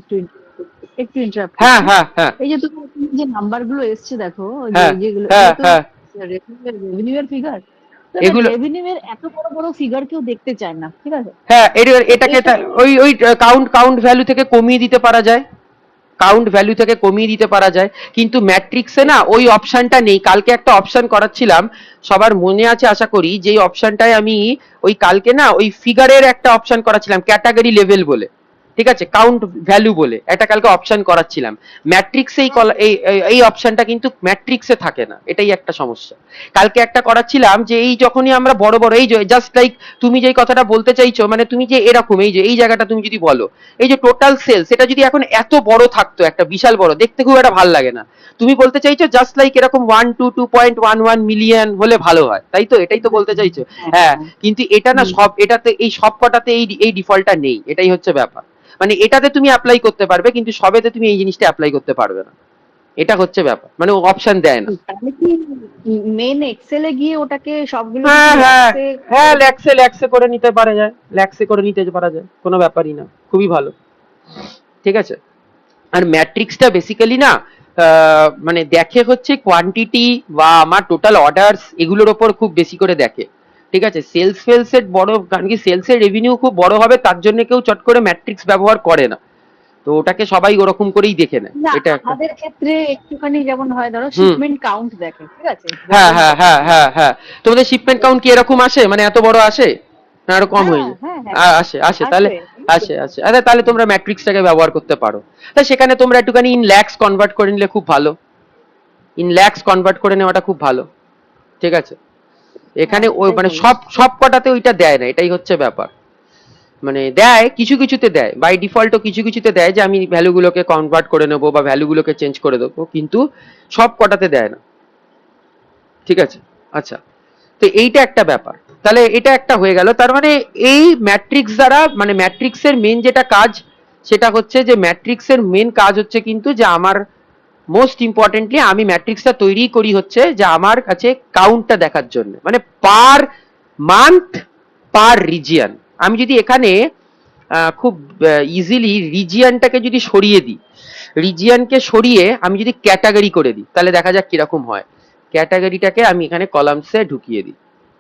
একটু ইন্টারাপ্ট হ্যাঁ করছি। হ্যাঁ হ্যাঁ এই যে তুমি যে নাম্বার গুলো এসছে দেখো, হ্যাঁ যেগুলো হ্যাঁ হ্যাঁ রেভিনিউ এর ফিগার, এগুলো রেভিনিউ এর এত বড় বড় ফিগার কেউ দেখতে চায় না, ঠিক আছে। হ্যাঁ তো এটাকে এটা ওই ওই কাউন্ট ভ্যালু থেকে কমিয়ে দিতে পারা যায়, কাউন্ট ভ্যালু থেকে কমিয়ে দিতে পারা যায়, কিন্তু ম্যাট্রিক্সে না ওই অপশনটা নেই। কালকে একটা অপশন করাচ্ছিলাম, সবার মনে আছে আশা করি, যেই অপশনটায় আমি ওই কালকে না ওই ফিগারের একটা অপশন করাচ্ছিলাম ক্যাটাগরি লেভেল বলে, ঠিক আছে, কাউন্ট ভ্যালু বলে একটা কালকে অপশন করাচ্ছিলাম। ম্যাট্রিক্সে এই অপশনটা কিন্তু ম্যাট্রিক্সে থাকে না, এটাই একটা সমস্যা। কালকে একটা করাচ্ছিলাম যে এই যখনই আমরা বড় বড় এই যে জাস্ট লাইক তুমি যেই কথাটা বলতে চাইছো, মানে তুমি যে এরকম এই যে এই জায়গাটা তুমি যদি বলো, এই যে টোটাল সেলস, এটা যদি এখন এত বড় থাকতো, একটা বিশাল বড়, দেখতে খুব একটা ভালো লাগে না। তুমি বলতে চাইছো জাস্ট লাইক এরকম 1 to 2.11 মিলিয়ন হলে ভালো হয়, তাই তো, এটাই তো বলতে চাইছো। হ্যাঁ, কিন্তু এটা না সব, এটাতে এই সব কটাতে এই ডিফল্টটা নেই, এটাই হচ্ছে ব্যাপার। মানে এটাতে তুমি অ্যাপ্লাই করতে পারবে, কিন্তু সবেতে তুমি এই জিনিসটা অ্যাপ্লাই করতে পারবে না, এটা হচ্ছে ব্যাপার, মানে অপশন দেয় না। তাহলে কি মেন এক্সেলে গিয়ে ওটাকে সবগুলো হ্যাঁ হ্যাঁ ল্যাক্সে হ্যাঁ, ল্যাক্সে করে নিতে পারা যায়, ল্যাক্সে করে নিতে পারা যায়, কোনো ব্যাপারই না, খুবই ভালো, ঠিক আছে। আর ম্যাট্রিক্সটা বেসিক্যালি না মানে দেখে হচ্ছে কোয়ান্টিটি বা আমার টোটাল অর্ডারস, এগুলোর ওপর খুব বেশি করে দেখে, ঠিক আছে। সেলস ফেলসের বড়, কারণ কি সেলসের রেভিনিউ খুব বড় হবে, তার জন্য কেউ চট করে ম্যাট্রিক্স ব্যবহার করে না, তো ওটাকে সবাই ওরকম করেই দেখে নেয়, না, এটা একটা। আমাদের ক্ষেত্রে একটুখানি যেমন হয়, ধরো হুম, শিপমেন্ট কাউন্ট দেখে, ঠিক আছে। হ্যাঁ হ্যাঁ হ্যাঁ হ্যাঁ হ্যাঁ, তোমাদের শিপমেন্ট কাউন্ট কি এরকম আসে, মানে এত বড় আসে না আরো কম হয়ে হ্যাঁ যায়? হ্যাঁ হ্যাঁ, আসে আসে, তাহলে আসবে। আসে, আরে তাহলে তোমরা ম্যাট্রিক্সটাকে ব্যবহার করতে পারো। তা সেখানে তোমরা একটুখানি ইন ল্যাক্স কনভার্ট করে নিলে খুব ভালো, ইন ল্যাক্স কনভার্ট করে নেওয়াটা খুব ভালো, ঠিক আছে। এখানে হ্যাঁ, ওই সেটাই মানে করবো। সব কটাতে ওইটা দেয় না, এটাই হচ্ছে ব্যাপার। মানে দেয় কিছু কিছুতে দেয়, বাই ডিফল্টও কিছু কিছুতে দেয় যে আমি ভ্যালুগুলোকে কনভার্ট করে নেবো বা ভ্যালুগুলোকে চেঞ্জ করে দেবো, কিন্তু সব কটাতে দেয় না, ঠিক আছে। আচ্ছা, তো এইটা একটা ব্যাপার, তাহলে এটা একটা হয়ে গেল। তার মানে এই ম্যাট্রিক্স দ্বারা, মানে ম্যাট্রিক্সের মেন যেটা কাজ, সেটা হচ্ছে যে ম্যাট্রিক্সের মেন কাজ হচ্ছে কিন্তু যে আমার মোস্ট ইম্পর্টেন্টলি আমি ম্যাট্রিক্সটা তৈরি করি হচ্ছে যে আমার কাছে কাউন্টটা দেখার জন্য, মানে পার মান্থ, পার রিজিয়ন। আমি যদি এখানে খুব ইজিলি রিজিয়নটাকে যদি সরিয়ে দিই, রিজিয়নকে সরিয়ে আমি যদি ক্যাটাগরি করে দিই, তাহলে দেখা যাক কিরকম হয়। ক্যাটাগরিটাকে আমি এখানে কলামসে ঢুকিয়ে দিই,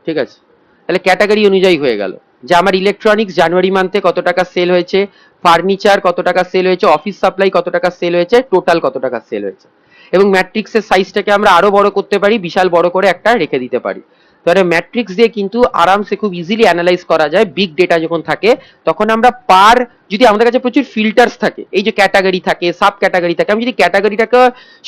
ঠিক আছে। তাহলে ক্যাটাগরি অনুযায়ী হয়ে গেল যে আমার ইলেকট্রনিক্স জানুয়ারি মান্থে কত টাকা সেল হয়েছে, ফার্নিচার কত টাকা সেল হয়েছে, অফিস সাপ্লাই কত টাকা সেল হয়েছে, টোটাল কত টাকা সেল হয়েছে। এবং ম্যাট্রিক্সের সাইজটাকে আমরা আরো বড় করতে পারি, বিশাল বড় করে একটা রেখে দিতে পারি। তাহলে ম্যাট্রিক্স দিয়ে কিন্তু আরামসে খুব ইজিলি অ্যানালাইজ করা যায়। বিগ ডেটা যখন থাকে তখন আমরা পার, যদি আমাদের কাছে প্রচুর ফিল্টার্স থাকে, এই যে ক্যাটাগরি থাকে, সাব ক্যাটাগরি থাকে, আমি যদি ক্যাটাগরিটাকে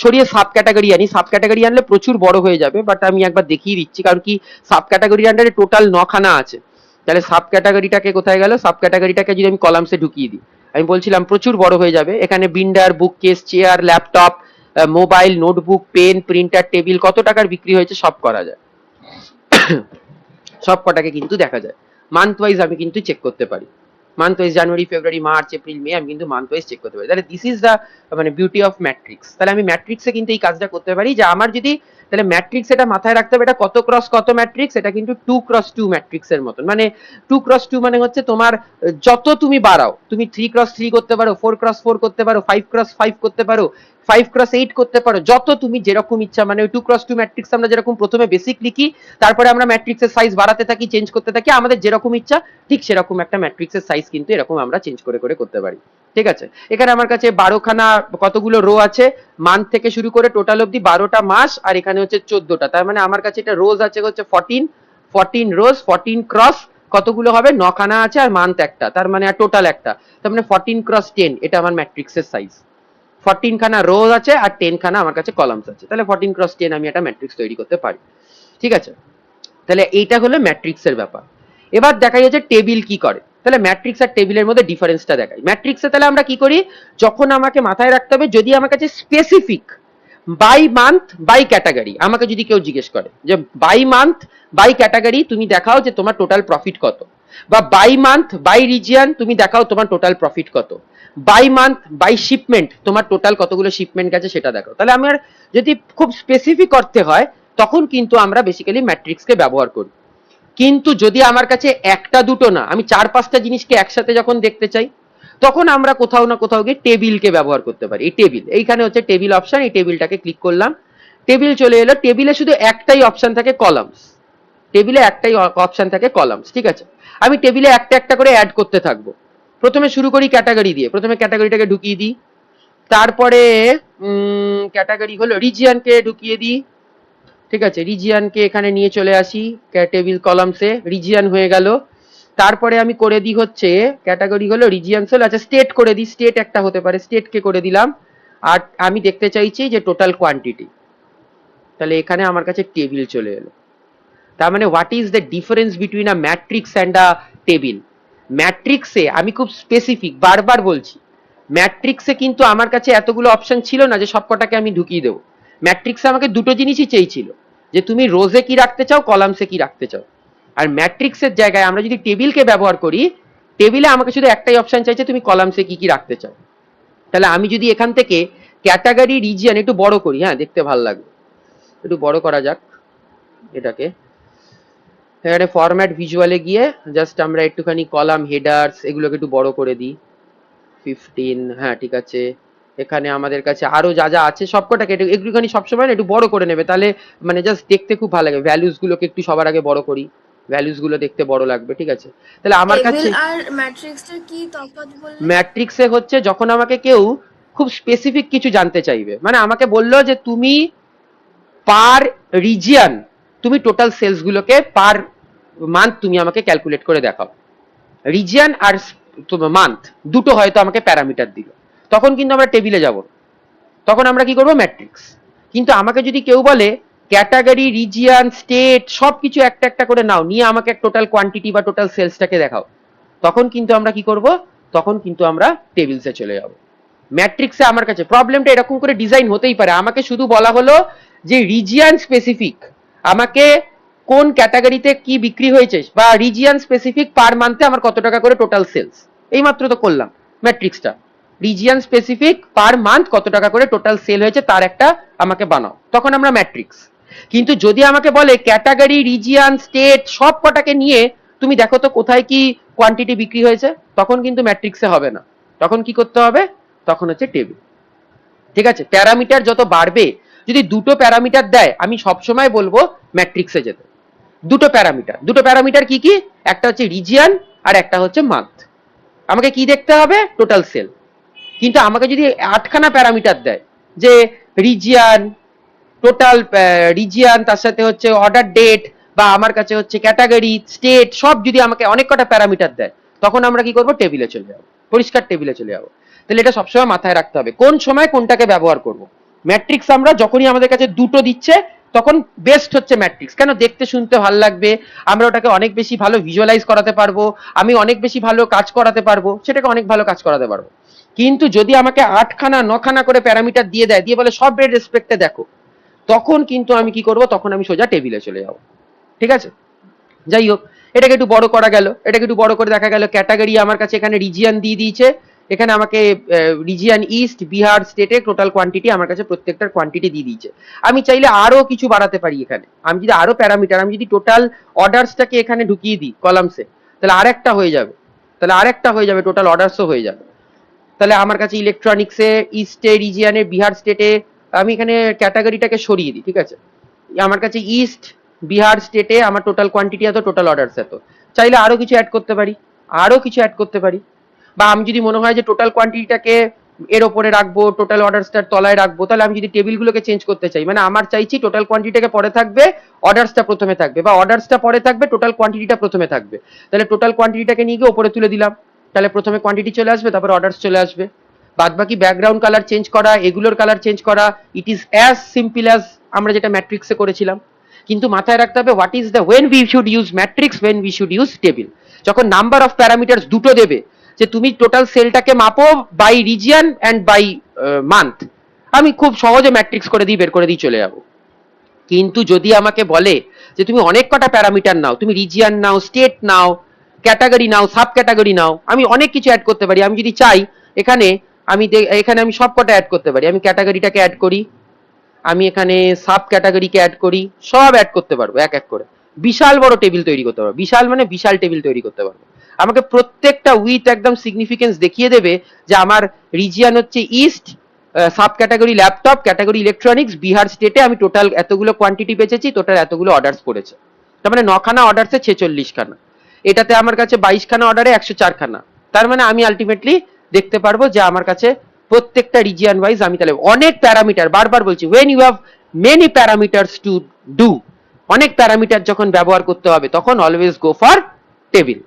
সরিয়ে সাব ক্যাটাগরি আনি, সাব ক্যাটাগরি আনলে প্রচুর বড় হয়ে যাবে, বাট আমি একবার দেখিয়ে দিচ্ছি, কারণ কি সাব ক্যাটাগরির আন্ডারে টোটাল 9খানা আছে। তাহলে সাব ক্যাটাগরিটাকে কোথায় গেল, সাব ক্যাটাগরিটাকে যদি আমি কলামসে ঢুকিয়ে দিই, আমি বলছিলাম প্রচুর বড় হয়ে যাবে। এখানে binder, bookcase, chair, laptop, mobile, notebook, pen, printer, table, কত টাকার বিক্রি হয়েছে সব করা যায়, সব কটাকে কিন্তু দেখা যায়। মান্থ ওয়াইজ আমি কিন্তু চেক করতে পারি, মান্থ ওয়াইজ জানুয়ারি, ফেব্রুয়ারি, মার্চ, এপ্রিল, মে, আমি কিন্তু মান্থ ওয়াইজ চেক করতে পারি। তাহলে দিস ইজ দ্য মানে বিউটি অফ ম্যাট্রিক্স। তাহলে আমি ম্যাট্রিক্সে কিন্তু এই কাজটা করতে পারি যে আমার যদি, তাহলে ম্যাট্রিক্স এটা মাথায় রাখতে হবে, এটা কত ক্রস কত ম্যাট্রিক্স, এটা কিন্তু 2x2 ম্যাট্রিক্স এর মতন। মানে 2x2 মানে হচ্ছে তোমার যত তুমি বাড়াও, তুমি 3x3 করতে পারো, 4x4 করতে পারো, 5x5 করতে পারো, 5x8 করতে পারো, যত তুমি যেরকম ইচ্ছা। মানে ওই 2x2 ম্যাট্রিক্স আমরা যেরকম প্রথমে বেসিক লিখি, তারপরে আমরা ম্যাট্রিক্সের সাইজ বাড়াতে থাকি, চেঞ্জ করতে থাকি, আমাদের যেরকম ইচ্ছা ঠিক সেরকম একটা ম্যাট্রিক্সের সাইজ কিন্তু এরকম আমরা চেঞ্জ করে করে করতে পারি। ঠিক আছে, এখানে আমার কাছে 12খানা কতগুলো রো আছে, মান্থ থেকে শুরু করে টোটাল অবধি 12টা মাস, আর এখানে হচ্ছে 14টা, তার মানে আমার কাছে এটা রোজ আছে হচ্ছে 14 রোজ, 14 ক্রস কতগুলো হবে, 9খানা আছে, আর মান্থ একটা, তার মানে আর টোটাল একটা, তার মানে 14 ক্রস 10, এটা আমার ম্যাট্রিক্সের সাইজ। 14খানা রোজ আছে আর 10খানা আমার কাছে কলামস আছে, তাহলে 14 ক্রস 10 আমি একটা ম্যাট্রিক্স তৈরি করতে পারি। ঠিক আছে, তাহলে এইটা হলো ম্যাট্রিক্সের ব্যাপার। এবার দেখা যাচ্ছে টেবিল কি করে, তাহলে ম্যাট্রিক্স আর টেবিলের মধ্যে ডিফারেন্সটা দেখাই। ম্যাট্রিক্সে তাহলে আমরা কি করি, যখন আমাকে মাথায় রাখতে হবে, যদি আমার কাছে specific by month by category আমাকে যদি কেউ জিজ্ঞেস করে যে বাই মান্থ বাই ক্যাটাগরি তুমি দেখাও যে তোমার টোটাল প্রফিট কত, বা বাই মান্থ বাই রিজিয়ন তুমি দেখাও তোমার টোটাল প্রফিট কত, বাই মান্থ বাই শিপমেন্ট তোমার টোটাল কতগুলো শিপমেন্ট গেছে সেটা দেখাও, তাহলে আমার যদি খুব স্পেসিফিক অর্থে হয় তখন কিন্তু আমরা বেসিক্যালি ম্যাট্রিক্সকে ব্যবহার করি। কিন্তু যদি আমার কাছে একটা দুটো না, আমি 4-5টা জিনিসকে একসাথে যখন দেখতে চাই, তখন আমরা কোথাও না কোথাও গিয়ে টেবিলকে ব্যবহার করতে পারি। এই টেবিল, এইখানে হচ্ছে টেবিল অপশন, এই টেবিলটাকে ক্লিক করলাম, টেবিল চলে এলো। টেবিলে শুধু একটাই অপশন থাকে কলামস, টেবিলে একটাই অপশন থাকে কলামস। ঠিক আছে, আমি টেবিলে একটা একটা করে অ্যাড করতে থাকবো। প্রথমে শুরু করি ক্যাটাগরি দিয়ে, প্রথমে ক্যাটাগরিটাকে ঢুকিয়ে দিই, তারপরে ক্যাটাগরি হলো রিজিয়নকে ঢুকিয়ে দিই। ঠিক আছে, রিজিয়নকে এখানে নিয়ে চলে আসি, টেবিল কলামসে রিজিয়ন হয়ে গেল। তারপরে আমি করে দিই হচ্ছে ক্যাটাগরি হলো রিজিয়নস হলো, আচ্ছা স্টেট করে দিই, স্টেট একটা হতে পারে, স্টেটকে করে দিলাম। আর আমি দেখতে চাইছি যে টোটাল কোয়ান্টিটি, তাহলে এখানে আমার কাছে টেবিল চলে এলো। তার মানে what is the difference between a matrix and a table. ম্যাট্রিক্সে আমি খুব স্পেসিফিক, বারবার বলছি, ম্যাট্রিক্সে কিন্তু আমার কাছে এতগুলো অপশন ছিল না যে সবকটাকে আমি ঢুকিয়ে দেবো। ম্যাট্রিক্সে আমাকে দুটো জিনিসই চেয়েছিল, যে তুমি রোজে কি রাখতে চাও, কলামসে কি রাখতে চাও। আর ম্যাট্রিক্সের জায়গায় আমরা যদি টেবিলকে ব্যবহার করি, টেবিলে আমাকে শুধু একটাই অপশন চাইছে তুমি কলামসে কি কি রাখতে চাও। তাহলে আমি যদি এখান থেকে ক্যাটাগরি রিজিয়ন একটু বড় করি, হ্যাঁ দেখতে ভালো লাগবে, একটু বড় করা যাক এটাকে। এখানে ফরম্যাট ভিজুয়ালে গিয়ে জাস্ট আমরা একটুখানি কলাম হেডার্স এগুলোকে একটু বড় করে দিই, 15, হ্যাঁ ঠিক আছে। এখানে আমাদের কাছে আরো যা যা আছে সবকটাকে একটুখানি সবসময় একটু বড় করে নেবে, তাহলে মানে জাস্ট দেখতে খুব ভালো লাগে। ভ্যালুস গুলোকে একটু সবার আগে বড় করি, ভ্যালুস গুলো দেখতে বড় লাগবে। ঠিক আছে, তাহলে আমার কাছে টেবিল আর ম্যাট্রিক্সের কি তফাৎ বললে? ম্যাট্রিক্সে হচ্ছে যখন আমাকে কেউ খুব স্পেসিফিক কিছু জানতে চাইবে, মানে আমাকে বললো যে তুমি পার রিজিয়ন তুমি টোটাল সেলস গুলোকে পার মান্থ তুমি আমাকে ক্যালকুলেট করে দেখাও। রিজিয়ন আর মান্থ দুটো হয়তো আমাকে প্যারামিটার দিল, তখন কিন্তু আমরা টেবিলে যাব, তখন আমরা কি করব, ম্যাট্রিক্স। কিন্তু আমাকে যদি কেউ বলে ক্যাটাগরি রিজিয়ন স্টেট সবকিছু একটা একটা করে নাও, নিয়ে আমাকে টোটাল কোয়ান্টিটি বা টোটাল সেলসটাকে দেখাও, তখন কিন্তু আমরা কি করব, তখন কিন্তু আমরা টেবিলসে চলে যাব। ম্যাট্রিক্সে আমার কাছে প্রবলেমটা এরকম করে ডিজাইন হতেই পারে, আমাকে শুধু বলা হলো যে রিজিয়ন স্পেসিফিক আমাকে কোন ক্যাটাগরিতে কি বিক্রি হয়েছে, বা রিজিয়ন স্পেসিফিক পার মান্থে আমার কত টাকা করে টোটাল সেলস, এইমাত্র তো করলাম ম্যাট্রিক্সটা। রিজিয়ন স্পেসিফিক পার মান্থ কত টাকা করে টোটাল সেল হয়েছে তার একটা আমাকে বানাও, তখন আমরা ম্যাট্রিক্স। কিন্তু যদি আমাকে বলে ক্যাটাগরি রিজিয়ন স্টেট সব কটাকে নিয়ে তুমি দেখো তো কোথায় কি কোয়ান্টিটি বিক্রি হয়েছে, তখন কিন্তু ম্যাট্রিক্সে হবে না, তখন কি করতে হবে, তখন হচ্ছে টেবিল। ঠিক আছে, প্যারামিটার যত বাড়বে, যদি দুটো প্যারামিটার দেয় আমি সবসময় বলবো ম্যাট্রিক্সে যেতে। দুটো প্যারামিটার কি কি, একটা হচ্ছে রিজিয়ন আর একটা হচ্ছে মান্থ। আমাকে কি দেখতে হবে, টোটাল সেল। কিন্তু আমাকে যদি 8খানা প্যারামিটার দেয়, যে রিজিয়ন, টোটাল রিজিয়ন, তার সাথে হচ্ছে অর্ডার ডেট, বা আমার কাছে হচ্ছে ক্যাটাগরি স্টেট, সব যদি আমাকে অনেক কটা প্যারামিটার দেয়, তখন আমরা কি করব, টেবিলে চলে যাবো, পরিষ্কার টেবিলে চলে যাবো। তাহলে এটা সবসময় মাথায় রাখতে হবে কোন সময় কোনটাকে ব্যবহার করব। ম্যাট্রিক্স আমরা যখনই আমাদের কাছে দুটো দিচ্ছে তখন বেস্ট হচ্ছে ম্যাট্রিক্স, কেন দেখতে শুনতে ভালো লাগবে, আমরা ওটাকে অনেক বেশি ভালো ভিজুয়ালাইজ করাতে পারবো, আমি অনেক বেশি ভালো কাজ করাতে পারবো, সেটাকে অনেক ভালো কাজ করাতে পারবো। কিন্তু যদি আমাকে 8খানা 9খানা করে প্যারামিটার দিয়ে দেয়, দিয়ে বলে সব রেট রেসপেক্টে দেখো, তখন কিন্তু আমি কি করব, তখন আমি সোজা টেবিলে চলে যাব। ঠিক আছে, যাই হোক, এটাকে একটু বড় করা গেল, এটাকে একটু বড় করে দেখা গেল ক্যাটাগরি আমার কাছে এখানে রিজিয়ন দিয়ে দিয়েছে, এখানে আমাকে রিজিয়ন ইস্ট বিহার স্টেটে টোটাল কোয়ান্টিটি আমার কাছে প্রত্যেকটার কোয়ান্টিটি দিয়ে দিয়েছে। আমি চাইলে আরো কিছু বাড়াতে পারি, এখানে আমি যদি আরো প্যারামিটার, আমি যদি টোটাল অর্ডারসটাকে এখানে ঢুকিয়ে দিই কলামসে, তাহলে আরেকটা হয়ে যাবে, টোটাল অর্ডারসও হয়ে যাবে। তাহলে আমার কাছে ইলেকট্রনিক্সে ইস্টে রিজিয়নে বিহার স্টেটে, আমি এখানে ক্যাটাগরিটাকে সরিয়ে দিই। ঠিক আছে, আমার কাছে ইস্ট বিহার স্টেটে আমার টোটাল কোয়ান্টিটি এত, টোটাল অর্ডারস এত, চাইলে আরো কিছু অ্যাড করতে পারি, বা আমি যদি মনে হয় যে টোটাল কোয়ান্টিটিটাকে এর ওপরে রাখবো, টোটাল অর্ডারসটার তলায় রাখবো, তাহলে আমি যদি টেবিলগুলোকে চেঞ্জ করতে চাই, মানে আমার চাইছি টোটাল কোয়ান্টিটিটাকে পরে থাকবে, অর্ডারসটা প্রথমে থাকবে, বা অর্ডারসটা পরে থাকবে, টোটাল কোয়ান্টিটিটা প্রথমে থাকবে, তাহলে টোটাল কোয়ান্টিটিটাকে নিয়ে গিয়ে ওপরে তুলে দিলাম, তাহলে প্রথমে কোয়ান্টিটি চলে আসবে, তারপর অর্ডারস চলে আসবে। বাদ বাকি ব্যাকগ্রাউন্ড কালার চেঞ্জ করা, এগুলোর কালার চেঞ্জ করা, it is as simple as আমরা যেটা ম্যাট্রিক্সে করেছিলাম। কিন্তু মাথায় রাখতে হবে what is the when we should use matrix, when we should use table. যখন নাম্বার অফ প্যারামিটার্স দুটো দেবে, যে তুমি টোটাল সেলটাকে মাপো by region and by month, আমি খুব সহজে ম্যাট্রিক্স করে দিই, বের করে দিয়ে চলে যাবো। কিন্তু যদি আমাকে বলে যে তুমি অনেক কটা প্যারামিটার নাও, তুমি রিজিয়ন নাও, স্টেট নাও, ক্যাটাগরি নাও, সাব ক্যাটাগরি নাও, আমি অনেক কিছু অ্যাড করতে পারি। আমি যদি চাই এখানে আমি সব কটা অ্যাড করতে পারি। আমি ক্যাটাগরিটাকে অ্যাড করি, আমি এখানে সাব ক্যাটাগরিকে অ্যাড করি, সব অ্যাড করতে পারবো এক এক করে। বিশাল বড় টেবিল তৈরি করতে পারবো, বিশাল মানে বিশাল টেবিল তৈরি করতে পারবো। আমাকে প্রত্যেকটা উইথ একদম সিগনিফিকেন্স দেখিয়ে দেবে যে আমার রিজিয়ন হচ্ছে east, sub category laptop, category electronics, Bihar স্টেটে আমি টোটাল এতগুলো কোয়ান্টিটি বেচেছি, টোটাল এতগুলো অর্ডার্স পড়েছে। তার মানে 9খানা অর্ডারসে 46 খানা, এটাতে আমার কাছে 22 খানা অর্ডারে 104 খানা। তার মানে আমি আলটিমেটলি দেখতে পারবো যে আমার কাছে প্রত্যেকটা রিজিয়ন ওয়াইজ আমি তাহলে অনেক প্যারামিটার, বারবার বলছি, when you have many parameters to do, অনেক প্যারামিটার যখন ব্যবহার করতে হবে তখন always go for table,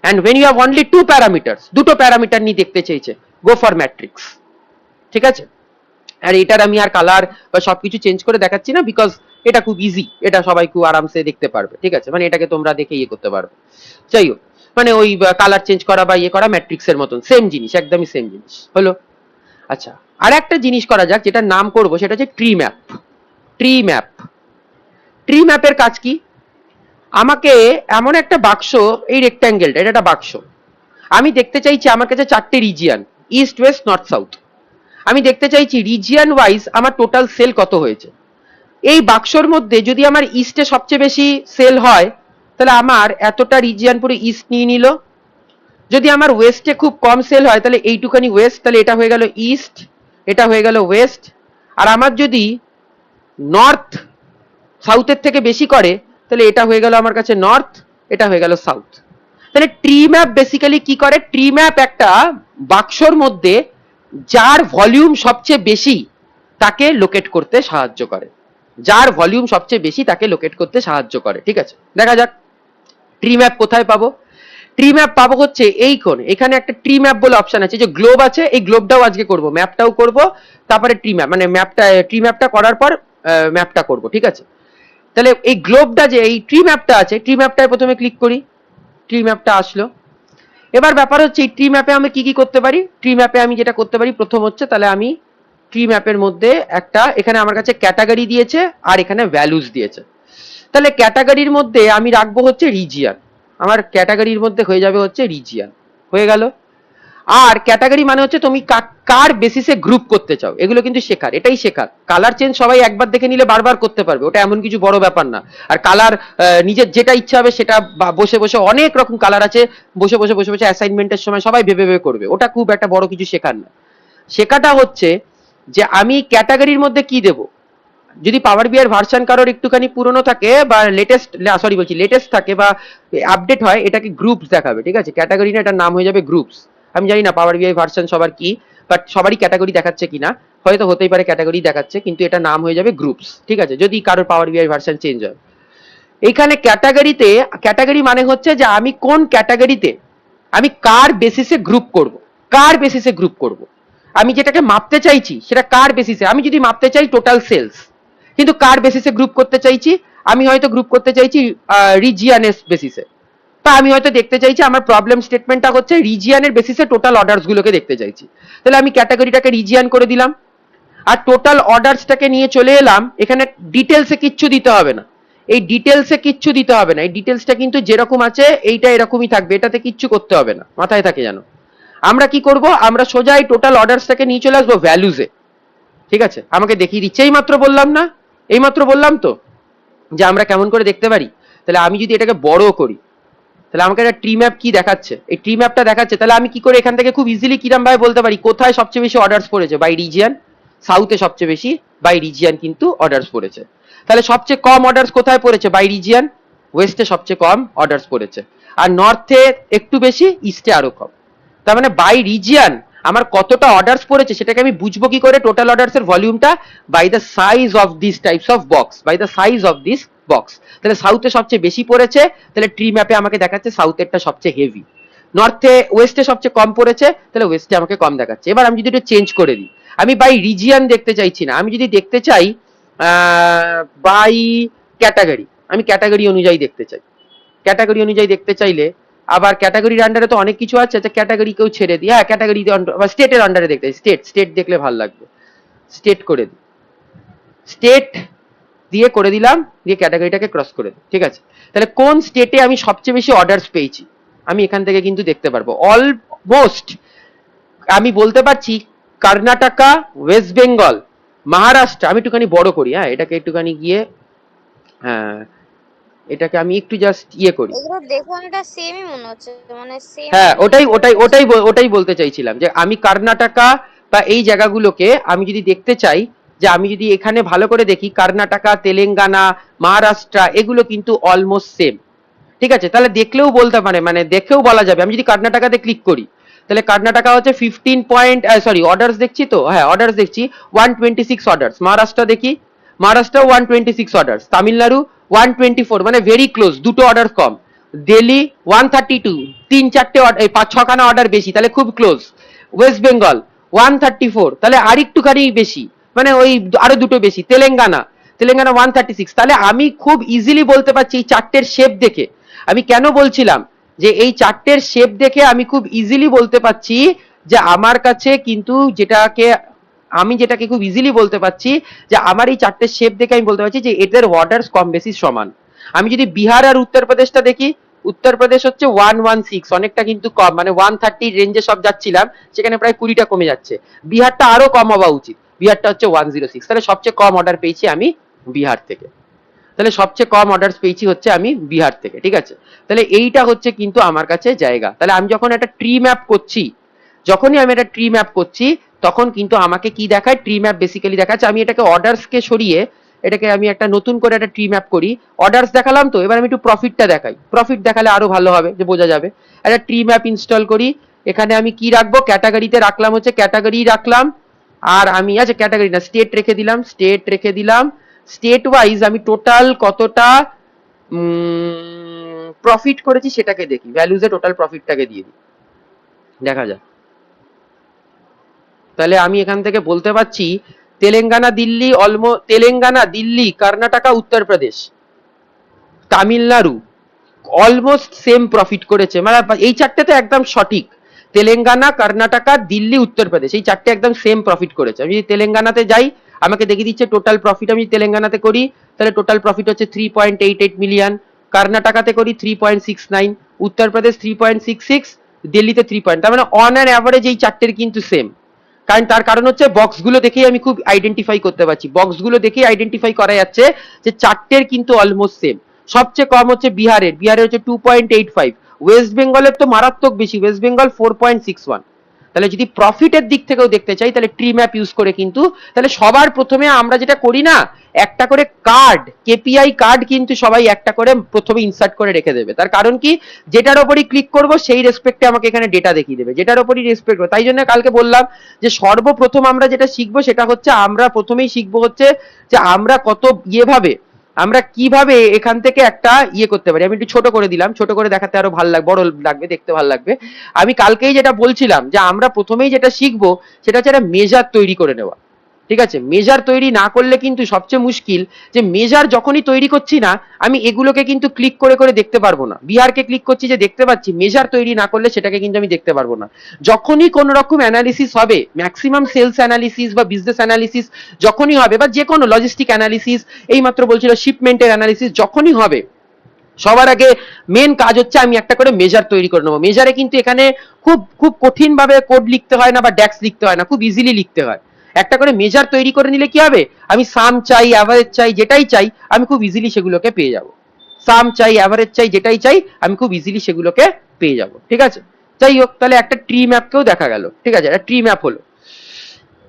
and when you have only two parameters, দুটো প্যারামিটার নিয়ে দেখতে চাইছে, গো ফর ম্যাট্রিক্স। ঠিক আছে? আর এটার আমি আর কালার বা সবকিছু চেঞ্জ করে দেখাচ্ছি না, বিকজ এটা খুব ইজি, এটা সবাই খুব আরামসে দেখতে পারবে। ঠিক আছে, মানে এটাকে তোমরা দেখে ইয়ে করতে পারবে। যাই হোক, মানে ওই কালার চেঞ্জ করা বা ইয়ে করা ম্যাট্রিক্সের মতন সেম জিনিস, একদমই সেম জিনিস হলো। আচ্ছা, আর একটা জিনিস করা যাক, যেটা নাম করব সেটা হচ্ছে tree map. Tree map, tree ম্যাপের কাজ কি? আমাকে এমন একটা বাক্স, এই রেক্ট্যাঙ্গেলটা, এটা একটা বাক্স, আমি দেখতে চাইছি আমার কাছে 4টে region, east, west, north, south. আমি দেখতে চাইছি রিজিয়ন ওয়াইজ আমার টোটাল সেল কত হয়েছে। এই বাক্সর মধ্যে যদি আমার ইস্টে সবচেয়ে বেশি সেল হয়, তাহলে আমার এতটা রিজিয়ন পুরো ইস্ট নিয়ে নিল। যদি আমার ওয়েস্টে খুব কম সেল হয়, তাহলে এইটুখানি ওয়েস্ট, তাহলে এটা হয়ে গেল ইস্ট, এটা হয়ে গেল ওয়েস্ট। আর আমার যদি নর্থ সাউথের থেকে বেশি করে, তাহলে এটা হয়ে গেল আমার কাছে নর্থ, এটা হয়ে গেল সাউথ। তাহলে ট্রি ম্যাপ বেসিক্যালি কি করে? ট্রি ম্যাপ একটা বাক্সর মধ্যে যার ভলিউম সবচেয়ে বেশি তাকে লোকেট করতে সাহায্য করে, যার ভলিউম সবচেয়ে বেশি তাকে লোকেট করতে সাহায্য করে। ঠিক আছে, দেখা যাক ট্রি ম্যাপ কোথায় পাবো। ট্রি ম্যাপ পাবো হচ্ছে এই কোণে, এখানে একটা ট্রি ম্যাপ বলে অপশন আছে, যে গ্লোব আছে, এই গ্লোবটাও আজকে করব, ম্যাপটাও করব, তারপরে ট্রি ম্যাপ, মানে ম্যাপটা, ট্রি ম্যাপটা করার পর ম্যাপটা করব। ঠিক আছে, তাহলে এই গ্লোবটা, যে এই ট্রি ম্যাপটা আছে, ট্রি ম্যাপটায় প্রথমে ক্লিক করি, ট্রি ম্যাপটা আসলো। এবার ব্যাপার হচ্ছে এই ট্রি ম্যাপে আমি কি কি করতে পারি। ট্রি ম্যাপে আমি যেটা করতে পারি প্রথম হচ্ছে, তাহলে আমি ট্রি ম্যাপের মধ্যে একটা, এখানে আমার কাছে ক্যাটাগরি দিয়েছে আর এখানে ভ্যালুস দিয়েছে। তাহলে ক্যাটাগরির মধ্যে আমি রাখবো হচ্ছে রিজিয়ন, আমার ক্যাটাগরির মধ্যে হয়ে যাবে হচ্ছে রিজিয়ন, হয়ে গেল। আর ক্যাটাগরি মানে হচ্ছে তুমি কার বেসিসে গ্রুপ করতে চাও, এগুলো কিন্তু শেখার, এটাই শেখার। কালার চেঞ্জ সবাই একবার দেখে নিলে বারবার করতে পারবে, ওটা এমন কিছু বড় ব্যাপার না। আর কালার নিজের যেটা ইচ্ছা হবে সেটা, বসে বসে অনেক রকম কালার আছে, বসে বসে বসে বসে অ্যাসাইনমেন্টের সময় সবাই ভেবে ভেবে করবে, ওটা খুব একটা বড় কিছু শেখার না। শেখাটা হচ্ছে যে আমি ক্যাটাগরির মধ্যে কি দেব। যদি পাওয়ার বিআই ভার্সন কারোর একটুখানি পুরনো থাকে বা লেটেস্ট থাকে বা আপডেট হয়, এটাকে গ্রুপস দেখাবে। ঠিক আছে, ক্যাটাগরি না, এটার নাম হয়ে যাবে গ্রুপস। আমি জানি না পাওয়ার বিআই ভার্সন সবার কি, বাট সবারই ক্যাটাগরি দেখাচ্ছে কিনা, হয়তো হতেই পারে ক্যাটাগরি দেখাচ্ছে, কিন্তু এটা নাম হয়ে যাবে গ্রুপস। ঠিক আছে, যদি কারোর পাওয়ার বিআই ভার্সন চেঞ্জ হয়। এইখানে ক্যাটাগরিতে, ক্যাটাগরি মানে হচ্ছে যে আমি কোন ক্যাটাগরিতে আমি কার বেসিসে গ্রুপ করব, কার বেসিসে গ্রুপ করব। আমি যেটাকে মাপতে চাইছি সেটা কার বেসিসে, আমি যদি মাপতে চাই টোটাল সেলস, কিন্তু কার বেসিসে গ্রুপ করতে চাইছি, আমি হয়তো গ্রুপ করতে চাইছি রিজিয়নের বেসিসে। তা আমি হয়তো দেখতে চাইছি, আমার প্রবলেম স্টেটমেন্টটা হচ্ছে রিজিয়নের বেসিসে টোটাল অর্ডারস গুলোকে দেখতে চাইছি, তাহলে আমি ক্যাটাগরিটাকে রিজিয়ন করে দিলাম। আর টোটাল অর্ডারসটাকে নিয়ে চলে এলাম, এখানে ডিটেলসে কিচ্ছু দিতে হবে না, এই ডিটেলসে কিচ্ছু দিতে হবে না, এই ডিটেলসটা কিন্তু যেরকম আছে এইটা এরকমই থাকবে, এটাতে কিচ্ছু করতে হবে না, মাথায় থাকে জানো। আমরা কি করব, আমরা সোজা এই টোটাল অর্ডারসটাকে নিয়ে চলে আসবো ভ্যালুজে। ঠিক আছে, আমাকে দেখিয়ে দিচ্ছে, এইমাত্র বললাম না, এইমাত্র বললাম তো যে আমরা কেমন করে দেখতে পারি। তাহলে আমি যদি এটাকে বড় করি, তাহলে আমাকে একটা ট্রি ম্যাপ কি দেখাচ্ছে, এই ট্রি ম্যাপটা দেখাচ্ছে। তাহলে আমি কি করে এখান থেকে খুব ইজিলি কিরম ভাবে বলতে পারি কোথায় সবচেয়ে বেশি অর্ডারস পড়েছে, বাই রিজিয়ন। সাউথে সবচেয়ে বেশি বাই রিজিয়ন কিন্তু অর্ডারস পড়েছে। তাহলে সবচেয়ে কম অর্ডারস কোথায় পড়েছে, বাই রিজিয়ন। ওয়েস্টে সবচেয়ে কম অর্ডারস পড়েছে, আর নর্থে একটু বেশি, ইস্টে আরো কম। তার মানে বাই রিজিয়ন আমার কতটা অর্ডারস পড়েছে সেটাকে আমি বুঝবো কি করে? টোটাল অর্ডারস এর ভলিউমটা by the size of this types of box, by the size of this box. তাহলে সাউথে সবচেয়ে বেশি পড়েছে, তাহলে ট্রি ম্যাপে আমাকে দেখাচ্ছে সাউথেরটা সবচেয়ে হেভি। নর্থে ওয়েস্টে সবচেয়ে কম পড়েছে, তাহলে ওয়েস্টে আমাকে কম দেখাচ্ছে। এবার আমি যদি একটু চেঞ্জ করে দিই, আমি বাই রিজিয়ন দেখতে চাইছি না, আমি যদি দেখতে চাই বাই ক্যাটাগরি, আমি ক্যাটাগরি অনুযায়ী দেখতে চাই। ক্যাটাগরি অনুযায়ী দেখতে চাইলে আবার ক্যাটাগরির আন্ডারে তো অনেক কিছু আছে, আচ্ছা ক্যাটাগরি কেউ ছেড়ে দিই, হ্যাঁ ক্যাটাগরি স্টেটের আন্ডারে দেখতে চাই, স্টেট দেখলে ভালো লাগবে, স্টেট করে দিই, স্টেট দিয়ে করে দিলাম, দিয়ে ক্যাটাগরিটাকে ক্রস করে দিই। ঠিক আছে, তাহলে কোন স্টেটে আমি সবচেয়ে বেশি অর্ডারস পেয়েছি আমি এখান থেকে কিন্তু দেখতে পারবো। অলমোস্ট আমি বলতে পারছি কর্ণাটকা, ওয়েস্ট বেঙ্গল, মহারাষ্ট্র, আমি একটুখানি বড় করি, হ্যাঁ এটাকে একটুখানি গিয়ে, হ্যাঁ এটাকে আমি একটু জাস্ট ইয়ে করি, এগুলো দেখে অনেকটা সেমই মনে হচ্ছে, মানে সেম। হ্যাঁ ওটাই বলতে চাইছিলাম যে আমি কর্ণাটকা বা এই জায়গাগুলোকে আমি যদি দেখতে চাই, যে আমি যদি এখানে ভালো করে দেখি কর্ণাটকা, তেলেঙ্গানা, মহারাষ্ট্র এগুলো কিন্তু অলমোস্ট সেম। ঠিক আছে, তাহলে দেখলেও বলতে পারে, মানে দেখেও বলা যাবে, আমি যদি কর্ণাটকাতে ক্লিক করি তাহলে কর্ণাটকা হচ্ছে 15 পয়েন্ট, সরি অর্ডারস দেখছি তো, হ্যাঁ অর্ডারস দেখছি 126 অর্ডারস। মহারাষ্ট্র দেখি, মহারাষ্ট্র 126 অর্ডারস। তামিলনাড়ু 124, মানে ভেরি ক্লোজ, দুটো অর্ডার কম। দিল্লি 132, 3-4-5-6খানা অর্ডার বেশি, তাহলে খুব ক্লোজ। ওয়েস্ট বেঙ্গল 134, তাহলে আরেকটুখানি বেশি, মানে ওই আরো দুটো বেশি। তেলেঙ্গানা 136, তাহলে আমি খুব ইজিলি বলতে পারছি এই চারটের শেপ দেখে। আমি কেন বলছিলাম যে এই চারটের শেপ দেখে আমি খুব ইজিলি বলতে পারছি যে আমার কাছে কিন্তু যেটাকে খুব ইজিলি বলতে পারছি যে আমার এই চারটের শেপ দেখে আমি বলতে পারছি যে এদের অর্ডার কম বেশি সমান। আমি যদি বিহার আর উত্তরপ্রদেশটা দেখি, উত্তরপ্রদেশ হচ্ছে 116, অনেকটা কিন্তু কম, মানে 130 রেঞ্জে সব যাচ্ছিলাম, সেখানে প্রায় 20টা কমে যাচ্ছে। বিহারটা আরো কম হওয়া উচিত, বিহারটা হচ্ছে 106, তাহলে সবচেয়ে কম অর্ডার পেয়েছি আমি বিহার থেকে। তাহলে সবচেয়ে কম অর্ডার পেয়েছি হচ্ছে আমি বিহার থেকে। ঠিক আছে, তাহলে এইটা হচ্ছে কিন্তু আমার কাছে জায়গা। তাহলে আমি যখন একটা ট্রি ম্যাপ করছি, যখনই আমি একটা ট্রি ম্যাপ করছি তখন কিন্তু আমাকে কি দেখায়? ট্রি ম্যাপ বেসিক্যালি দেখাচ্ছে। আমি এটাকে অর্ডারসকে সরিয়ে এটাকে আমি একটা নতুন করে একটা ট্রি ম্যাপ করি। অর্ডারস দেখালাম তো, এবার আমি একটু প্রফিটটা দেখাই, প্রফিট দেখালে আরো ভালো হবে, যে বোঝা যাবে। একটা ট্রি ম্যাপ ইনস্টল করি, এখানে আমি কি রাখবো? ক্যাটাগরিতে রাখলাম হচ্ছে ক্যাটাগরি রাখলাম, আর আমি আচ্ছা ক্যাটাগরি না স্টেট রেখে দিলাম, স্টেট রেখে দিলাম। স্টেট ওয়াইজ আমি টোটাল কতটা প্রফিট করেছি সেটাকে দেখি, ভ্যালুজে টোটাল প্রফিটটাকে দিয়ে দিই, দেখা যাক। তাহলে আমি এখান থেকে বলতে পারছি Telangana, Delhi, Karnataka, Uttar Pradesh, Tamil Nadu almost same profit করেছে, মানে এই চারটে তো একদম সঠিক। তেলেঙ্গানা, কর্ণাটকা, দিল্লি, উত্তরপ্রদেশ এই চারটে একদম সেম প্রফিট করেছে। আমি যদি তেলেঙ্গানাতে যাই আমাকে দেখিয়ে দিচ্ছে টোটাল প্রফিট। আমি তেলেঙ্গানাতে করি তাহলে টোটাল প্রফিট হচ্ছে 3.88 মিলিয়ন, কর্ণাটকাতে করি 3.69, উত্তরপ্রদেশ 3.66, দিল্লিতে 3 তার মানে অন অ্যান অ্যাভারেজ এই চারটের কিন্তু সেম। তার কারণ হচ্ছে বক্সগুলো দেখেই আমি খুব আইডেন্টিফাই করতে পারছি, বক্সগুলো দেখেই আইডেন্টিফাই করা যাচ্ছে যে চারটের কিন্তু অলমোস্ট সেম। সবচেয়ে কম হচ্ছে বিহারের হচ্ছে 2.85, ওয়েস্ট বেঙ্গলের তো মারাত্মক বেশি, ওয়েস্ট বেঙ্গল 4.61। তাহলে যদি প্রফিটের দিক থেকেও দেখতে চাই তাহলে ট্রি ম্যাপ ইউজ করে কিন্তু, তাহলে সবার প্রথমে আমরা যেটা করি না, একটা করে কার্ড, কেপিআই কার্ড কিন্তু সবাই একটা করে প্রথমে ইনসার্ট করে রেখে দেবে। তার কারণ কি, যেটার উপরই ক্লিক করব সেই রেসপেক্টে আমাকে এখানে ডেটা দেখিয়ে দেবে, যেটার উপরই রেসপেক্ট। তাই জন্য কালকে বললাম যে সর্বপ্রথম আমরা যেটা শিখবো সেটা হচ্ছে, আমরা প্রথমেই শিখবো হচ্ছে যে আমরা কত ভাবে আমরা কিভাবে এখান থেকে একটা করতে পারি। আমি একটু ছোট করে দিলাম, ছোট করে দেখাতে আরো ভালো লাগবে, বড় লাগবে, দেখতে ভালো লাগবে। আমি কালকেই যেটা বলছিলাম যে আমরা প্রথমেই যেটা শিখবো সেটা হচ্ছে একটা মেজার তৈরি করে নেওয়া। ঠিক আছে, মেজার তৈরি না করলে কিন্তু সবচেয়ে মুশকিল, যে মেজার যখনই তৈরি করছি না আমি এগুলোকে কিন্তু ক্লিক করে করে দেখতে পারবো না। বিহারকে ক্লিক করছি যে দেখতে পাচ্ছি, মেজার তৈরি না করলে সেটাকে কিন্তু আমি দেখতে পারবো না। যখনই কোন রকম অ্যানালিসিস হবে, ম্যাক্সিমাম সেলস অ্যানালিসিস বা বিজনেস অ্যানালিসিস যখনই হবে, বা যে কোনো লজিস্টিক অ্যানালিসিস, এই মাত্র বলছিল শিপমেন্টের অ্যানালিসিস যখনই হবে, সবার আগে মেন কাজ হচ্ছে আমি একটা করে মেজার তৈরি করে নেবো। মেজারে কিন্তু এখানে খুব খুব কঠিন ভাবে কোড লিখতে হয় না বা ড্যাক্স লিখতে হয় না, খুব ইজিলি লিখতে হয়। একটা করে মেজার তৈরি করে নিলে কি হবে, আমি সাম চাই, অ্যাভারেজ চাই, যেটাই চাই আমি খুব ইজিলি সেগুলোকে পেয়ে যাব। সাম চাই, অ্যাভারেজ চাই, যেটাই চাই আমি খুব ইজিলি সেগুলোকে পেয়ে যাব। ঠিক আছে, যাই হোক, তাহলে একটা ট্রি ম্যাপকেও দেখা গেল। ঠিক আছে, একটা ট্রি ম্যাপ হলো।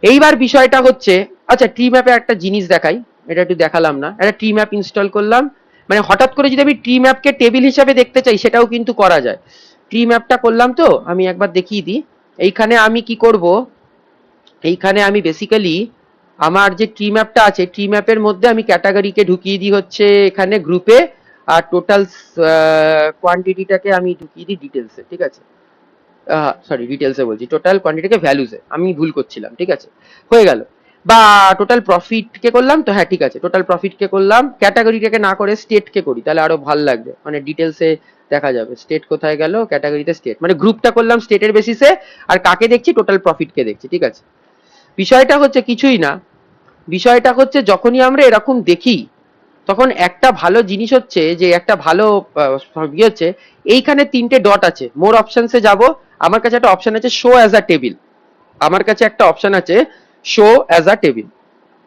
এইবার বিষয়টা হচ্ছে, আচ্ছা ট্রি ম্যাপে একটা জিনিস দেখাই, এটা একটু দেখালাম না। একটা ট্রি ম্যাপ ইনস্টল করলাম, মানে হঠাৎ করে যদি আমি ট্রি ম্যাপকে টেবিল হিসাবে দেখতে চাই সেটাও কিন্তু করা যায়। ট্রি ম্যাপটা করলাম তো আমি একবার দেখিয়ে দিই। এইখানে আমি কি করব, এইখানে আমি বেসিক্যালি আমার যে ট্রি ম্যাপটা আছে ট্রি ম্যাপের মধ্যে আমি ক্যাটাগরিকে ঢুকিয়ে দিই হচ্ছে এখানে গ্রুপে, আর টোটাল কোয়ান্টিটিটাকে আমি ঢুকিয়ে দিই ডিটেলসে, ঠিক আছে, সরি ডিটেলসে বলছি, টোটাল কোয়ান্টিটিকে ভ্যালুসে, আমি ভুল করছিলাম, ঠিক আছে, হয়ে গেল। বা টোটাল প্রফিটকে করলাম তো, হ্যাঁ ঠিক আছে, টোটাল প্রফিটকে করলাম, ক্যাটাগরিটাকে না করে স্টেটকে করি তাহলে আরো ভালো লাগবে, মানে ডিটেলসে দেখা যাবে স্টেট কোথায় গেল, ক্যাটাগরিতে স্টেট, মানে গ্রুপটা করলাম স্টেটের বেসিসে, আর কাকে দেখছি, টোটাল প্রফিটকে দেখছি, ঠিক আছে। বিষয়টা হচ্ছে কিছুই না, বিষয়টা হচ্ছে যখনই আমরা এরকম দেখি তখন একটা ভালো জিনিস হচ্ছে যে একটা ভালো ইয়ে হচ্ছে, এইখানে 3টে ডট আছে, মোর অপশনসে যাব, আমার কাছে একটা অপশন আছে শো অ্যাজ আ টেবিল, আমার কাছে একটা অপশন আছে শো অ্যাজ আ টেবিল,